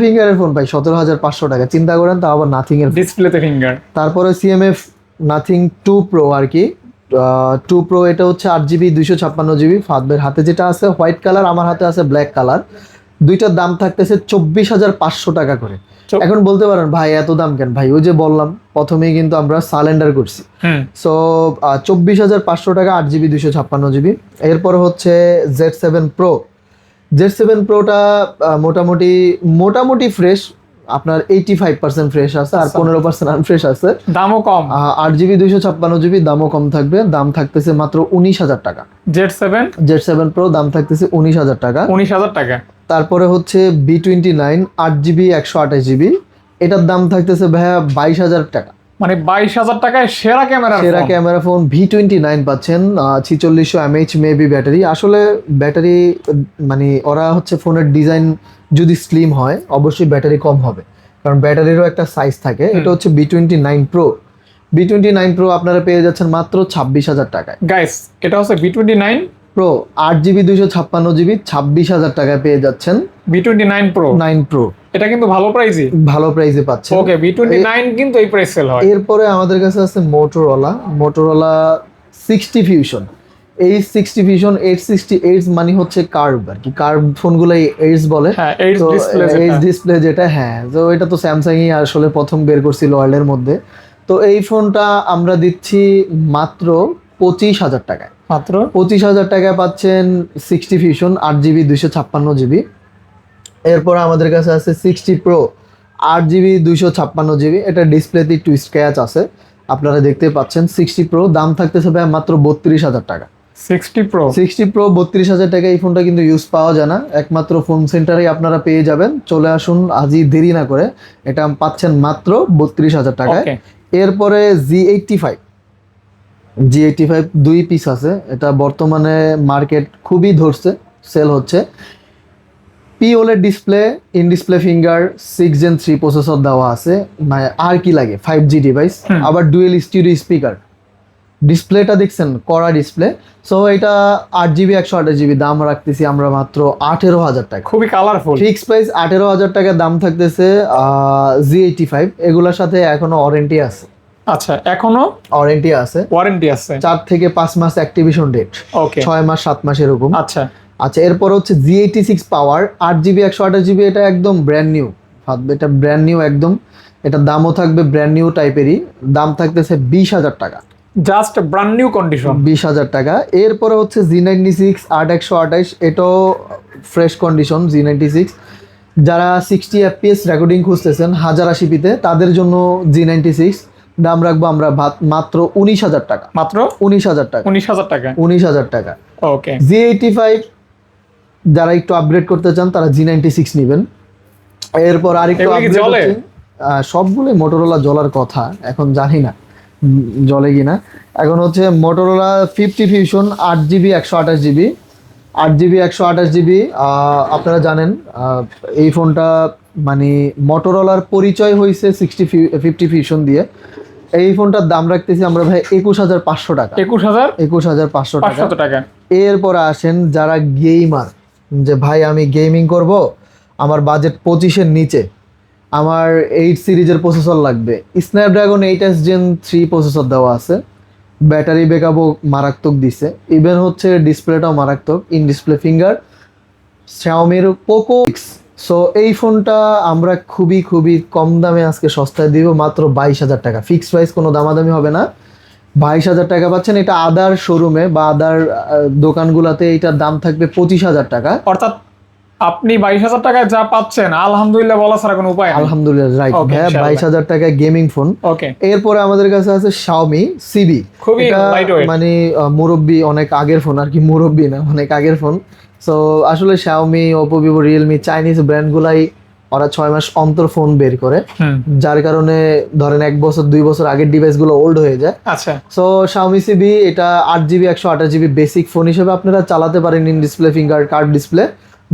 Speaker 2: ফিঙ্গারের ফোন পাই 17,500 টাকা। চিন্তা করেন, তা আবার নাথিং এর
Speaker 1: ডিসপ্লেতে ফিঙ্গার।
Speaker 2: তারপরে CMF নাথিং 2 প্রো আর কি, 2 প্রো, এটা হচ্ছে 8GB 256GB। ফাদবের হাতে যেটা আছে হোয়াইট কালার, আমার হাতে আছে ব্ল্যাক কালার। দুইটার দাম থাকতেছে 24,500 টাকা করে। এখন বলতে পারেন ভাই এত দাম কেন? ভাই ওই যে বললাম প্রথমেই কিন্তু আমরা সালেন্ডার করছি। সো 24,500 টাকা 8GB 256GB। এরপরে হচ্ছে Z7 প্রোটা মোটামুটি ফ্রেশ, আপনার 85% ফ্রেশ আছে, আর 15% আনফ্রেশ আছে।
Speaker 1: দামও কম,
Speaker 2: 8GB 256GB, দামও কম থাকবে। দাম থাকতেছে মাত্র 19,000 টাকা। Z7 প্রো দাম থাকতেছে 19,000 টাকা। তারপরে হচ্ছে B29 8GB 128GB, এটার দাম থাকতেছে ভাইয়া 22,000 টাকা।
Speaker 1: মানে 22,000 টাকায় সেরা ক্যামেরা ফোন
Speaker 2: V29 পাচ্ছেন। 4600 mAh মেবি ব্যাটারি। আসলে ব্যাটারি মানে ওরা হচ্ছে ফোনের ডিজাইন যদি স্লিম হয় অবশ্যই ব্যাটারি কম হবে, কারণ ব্যাটারিরও একটা সাইজ থাকে। এটা হচ্ছে B29 প্রো আপনারা পেয়ে যাচ্ছেন মাত্র 26,000 টাকায়।
Speaker 1: গাইস, এটা হচ্ছে B29
Speaker 2: প্রো 8 জিবি 256 জিবি 26,000 টাকায় পেয়ে যাচ্ছেন।
Speaker 1: B29 Pro
Speaker 2: 9 প্রো
Speaker 1: এটা কিন্তু ভালো প্রাইসই।
Speaker 2: ভালো প্রাইসে পাচ্ছেন।
Speaker 1: ওকে, B29 কিন্তু এই প্রাইস সেল হয়।
Speaker 2: এরপরে আমাদের কাছে আছে মোটোরোলা 60 ফিউশন। এই 60 ফিউশন 868 মানে হচ্ছে কার্ভ আর কি, কার্ভ ফোনগুলো এইচ বলে।
Speaker 1: হ্যাঁ, এইচ
Speaker 2: তো
Speaker 1: ডিসপ্লে
Speaker 2: এইচ ডিসপ্লে যেটা, হ্যাঁ, তো এটা তো স্যামসাংই আসলে প্রথম বের করছিল ওয়ার্ল্ডের মধ্যে। তো এই ফোনটা আমরা দিচ্ছি মাত্র 25,000 টাকায়।
Speaker 1: মাত্র
Speaker 2: 25,000 টাকায় পাচ্ছেন 60 ফিউশন 8 জিবি 256 জিবি। এরপর আমাদের কাছে আছে 60 প্রো 8 জিবি 256 জিবি। এটা ডিসপ্লেতে একটু স্ক্র্যাচ আছে, আপনারা দেখতে পাচ্ছেন। 60 প্রো দাম থাকতেছে ভাই মাত্র 32,000 টাকা।
Speaker 1: 60 Pro
Speaker 2: 32,000 টাকা এই ফোনটা কিন্তু ইউজ পাওয়া যায় না, একমাত্র ফোন সেন্টারে আপনারা পেয়ে যাবেন। চলে আসুন আজই, দেরি না করে। এটা পাচ্ছেন মাত্র 32,000 টাকায়।
Speaker 1: ওকে।
Speaker 2: এরপরে G85 2 পিস আছে, এটা বর্তমানে মার্কেট খুবই ধরছে, সেল হচ্ছে। POLED display, in display finger, 6 Gen 3 processor দেওয়া আছে, মানে আর কি লাগে, 5G ডিভাইস, আবার ডুয়েল স্টিরিও স্পিকার। ডিসপ্লেটা দেখছেন, কড়া ডিসপ্লে। সো এটা 8 জিবি 128 জিবি, দাম রাখতেছি আমরা মাত্র 18,000 টাকা।
Speaker 1: খুবই কালারফুল।
Speaker 2: ফিক্স প্রাইস 18,000 টাকা দাম থাকতেছে। G85 এগুলোর সাথে এখনো ওয়ারেন্টি আছে।
Speaker 1: আচ্ছা, এখনো
Speaker 2: ওয়ারেন্টি আছে, 4 থেকে 5 মাস অ্যাক্টিভেশন ডেট,
Speaker 1: ওকে।
Speaker 2: 6 মাস 7 মাস এরকম।
Speaker 1: আচ্ছা
Speaker 2: আচ্ছা, এরপর হচ্ছে G86 পাওয়ার 8 জিবি 128 জিবি। এটা একদম ব্র্যান্ড নিউ, এটা ব্র্যান্ড নিউ একদম। এটার দামও থাকবে ব্র্যান্ড নিউ টাইপেরই, দাম থাকতেছে 20,000 টাকা।
Speaker 1: জাস্ট ব্র্যান্ড নিউ কন্ডিশন,
Speaker 2: 20,000 টাকা। এরপরে হচ্ছে G96 8128, এটাও ফ্রেশ কন্ডিশন G96। যারা 60 FPS রেকর্ডিং খুঁজতেছেন 1080p-তে, তাদের জন্য G96 দাম রাখবো আমরা মাত্র 19,000 টাকা।
Speaker 1: মাত্র
Speaker 2: 19,000 টাকা,
Speaker 1: 19,000 টাকা।
Speaker 2: 19,000 টাকা।
Speaker 1: ওকে।
Speaker 2: G85 যারা একটু আপগ্রেড করতে চান তারা G96 নেবেন। এরপর আরেকটু
Speaker 1: এগুলো কি
Speaker 2: আপগ্রেড
Speaker 1: জ্বলে?
Speaker 2: হচ্ছে, সবগুলো মোটরোলা জ্বলার কথা, এখন জানি না জ্বলে কিনা। এখন হচ্ছে Motorola 50 fusion 8 GB 128 GB. 8 GB 128 GB, আপনারা জানেন এই ফোনটা মানে মোটরোলার পরিচয় হয়েছে 50 ফিউশন দিয়ে। এই ফোনটার দাম রাখতেছি আমরা ভাই 21,500 টাকা।
Speaker 1: 21,500
Speaker 2: 21,500
Speaker 1: টাকা।
Speaker 2: এরপরে আসেন যারা গেমার, যে ভাই আমি গেমিং করব, আমার বাজেট 25-এর নিচে, আমার 8 সিরিজের প্রসেসর লাগবে। স্ন্যাপড্রাগন 8s Gen 3 প্রসেসর দেওয়া আছে, ব্যাটারি ব্যাকআপও মারাত্মক দিছে, ইভেন হচ্ছে ডিসপ্লেটাও মারাত্মক, ইন ডিসপ্লে ফিঙ্গার। Xiaomi-র Poco X। সো এই ফোনটা আমরা খুবই খুবই কম দামে আজকে সস্তায় দিব, মাত্র 22,000 টাকা। ফিক্সড প্রাইস, কোনো দামাদামি হবে না। 22,000 টাকা পাচ্ছেন। এটা আদার শোরুমে বা আদার দোকানগুলোতে এটার দাম থাকবে 25,000 টাকা।
Speaker 1: অর্থাৎ আপনি 22,000 টাকায় যা পাচ্ছেন আলহামদুলিল্লাহ বলা ছাড়া কোনো উপায় নেই।
Speaker 2: আলহামদুলিল্লাহ, রাইট।
Speaker 1: Okay,
Speaker 2: হ্যাঁ,
Speaker 1: ইনশাআল্লাহ।
Speaker 2: 22,000 টাকায় গেমিং ফোন।
Speaker 1: ওকে।
Speaker 2: এরপরে আমাদের কাছে আছে Xiaomi CB।
Speaker 1: খুবই
Speaker 2: এটা
Speaker 1: lightweight।
Speaker 2: মানে মুরব্বি, অনেক আগের ফোন আর কি, মুরব্বি না, অনেক আগের ফোন। সো আসলে Xiaomi, Oppo, Vivo, Realme Chinese ব্র্যান্ডগুলাই ওরা 6 মাস অন্তর ফোন বের করে, যার কারণে ধরেন 1 বছর 2 বছর আগের ডিভাইসগুলো ওল্ড হয়ে যায়।
Speaker 1: আচ্ছা।
Speaker 2: সো Xiaomi CB এটা 8 জিবি 128 জিবি বেসিক ফোন হিসেবে আপনারা চালাতে পারেন, in display finger, curve display.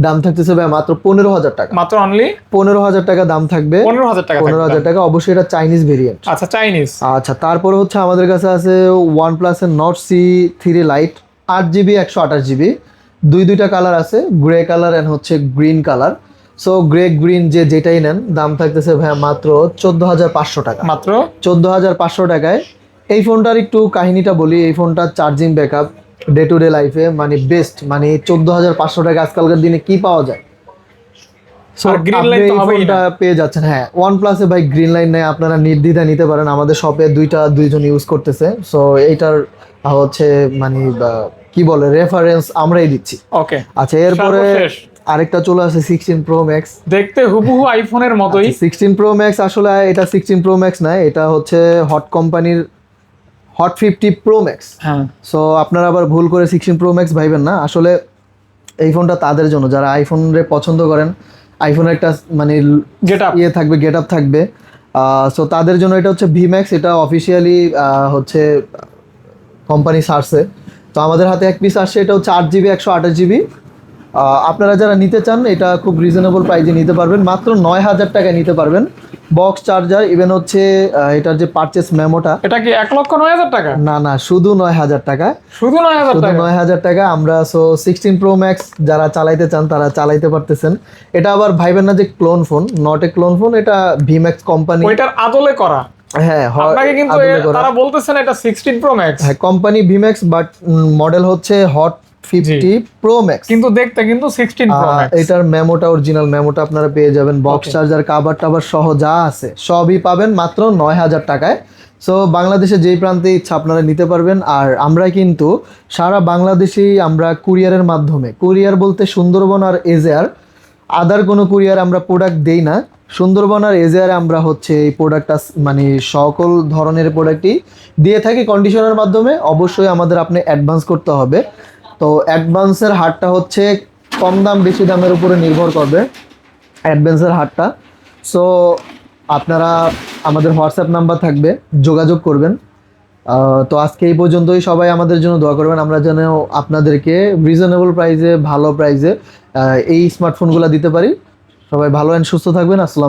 Speaker 2: দাম থাকতেছে ভাই মাত্র 15,000 টাকা।
Speaker 1: মাত্র অনলি
Speaker 2: 15,000 টাকা দাম থাকবে।
Speaker 1: 15,000 টাকা।
Speaker 2: 15,000 টাকা, অবশ্যই এটা চাইনিজ ভেরিয়েন্ট।
Speaker 1: আচ্ছা, চাইনিজ।
Speaker 2: আচ্ছা, তারপরে হচ্ছে আমাদের কাছে আছে OnePlus এর Nord C3 Lite 8 GB 128 GB. দুইটা কালার আছে, গ্রে কালার এন্ড হচ্ছে green colour. So grey green যেটাই নেন, দাম থাকতেছে ভাই মাত্র 14,500 টাকা।
Speaker 1: মাত্র
Speaker 2: 14,500 টাকায় এই ফোনটার একটু কাহিনীটা বলি। এই ফোনটার charging backup day to day লাইফে মানে বেস্ট, মানে 14,500 টাকা আজকালকার দিনে কি পাওয়া যায়। সো
Speaker 1: আর green
Speaker 2: আপনি
Speaker 1: line তো
Speaker 2: এই
Speaker 1: হবেই
Speaker 2: ফোনটা পেয়ে যাচ্ছেন। হ্যাঁ, OnePlus-এ ভাই গ্রিন লাইন নেই, আপনারা নির্দ্বিধায় নিতে পারেন। আমাদের শপে দুইজন ইউজ করতেছে। সো এইটার হচ্ছে মানে কি বলে, রেফারেন্স আমরাই দিচ্ছি।
Speaker 1: ওকে।
Speaker 2: আচ্ছা, এরপরে
Speaker 1: সর্বশেষ
Speaker 2: আরেকটা চলে আসে 16 Pro Max।
Speaker 1: দেখতে হুবহু আইফোনের মতোই।
Speaker 2: 16 Pro Max আসলে এটা 16 Pro Max না, এটা হচ্ছে হট কোম্পানির Hot 50 Pro Max।
Speaker 1: হ্যাঁ।
Speaker 2: সো আপনারা আবার ভুল করে 16 Pro Max ভাইবেন না। আসলে এই ফোনটা তাদের জন্য যারা আইফোনে পছন্দ করেন, আইফোনের একটা মানে
Speaker 1: Getup।
Speaker 2: ইয়ে থাকবে, গেটআপ থাকবে। সো তাদের জন্য এটা হচ্ছে VMAX। এটা অফিসিয়ালি হচ্ছে কোম্পানি সার্চে। তো আমাদের হাতে এক পিস আসছে, এটা হচ্ছে 8 জিবি 128 জিবি। আপনারা যারা নিতে চান এটা খুব রিজনেবল প্রাইসে নিতে পারবেন, মাত্র 9,000 টাকায় নিতে পারবেন। বক্স চার্জার, ইভেন হচ্ছে এটার যে পারচেস মেমোটা,
Speaker 1: এটা কি 1,09,000 টাকা?
Speaker 2: না না, শুধু 9,000 টাকা,
Speaker 1: শুধু 9,000
Speaker 2: শুধু
Speaker 1: টাকা?
Speaker 2: 9,000 টাকা। আমরা 16 প্রো ম্যাক্স যারা চালাইতে চান তারা চালাইতে পারতেছেন। এটা আবার ভাইবেন না যে clone phone, not a clone phone, এটা ভিম্যাক্স কোম্পানি।
Speaker 1: ওইটার আদলে করা।
Speaker 2: হ্যাঁ
Speaker 1: আপনাকে কিন্তু তারা বলতেছেন এটা 16 প্রো ম্যাক্স।
Speaker 2: হ্যাঁ, কোম্পানি ভিম্যাক্স, বাট মডেল হচ্ছে হট 50 প্রো ম্যাক্স,
Speaker 1: কিন্তু দেখতে কিন্তু 16 প্রো ম্যাক্স।
Speaker 2: এটার মেমোটা, অরিজিনাল মেমোটা আপনারা পেয়ে যাবেন, বক্স চার্জার, কাভার টাভার সহ যা আছে সবই পাবেন মাত্র 9,000 টাকায়। সো বাংলাদেশে যেই প্রান্তে ইচ্ছা আপনারা নিতে পারবেন। আর আমরা কিন্তু সারা বাংলাদেশেই আমরা কুরিয়ারের মাধ্যমে, কুরিয়ার বলতে সুন্দরবন আর এজেআর, আদার কোনো কুরিয়ার আমরা প্রোডাক্ট দেই না। সুন্দরবন আর এজেআরে আমরা হচ্ছে এই প্রোডাক্টটা মানে সকল ধরনের প্রোডাক্টই দিয়ে থাকি কন্ডিশনের মাধ্যমে। অবশ্যই আমাদের আপনি অ্যাডভান্স করতে হবে। তো অ্যাডভান্সের হারটা হচ্ছে কম দাম বেশি দামের উপরে নির্ভর করবে অ্যাডভান্সের হারটা। সো আপনারা আমাদের হোয়াটসঅ্যাপ নাম্বার থাকবে, যোগাযোগ করবেন। তো আজকে এই পর্যন্তই, সবাই আমাদের জন্য দোয়া করবেন, আমরা যেন আপনাদেরকে রিজনেবল প্রাইসে, ভালো প্রাইসে এই স্মার্টফোনগুলো দিতে পারি। সবাই ভালো অ্যান্ড সুস্থ থাকবেন। আসসালাম।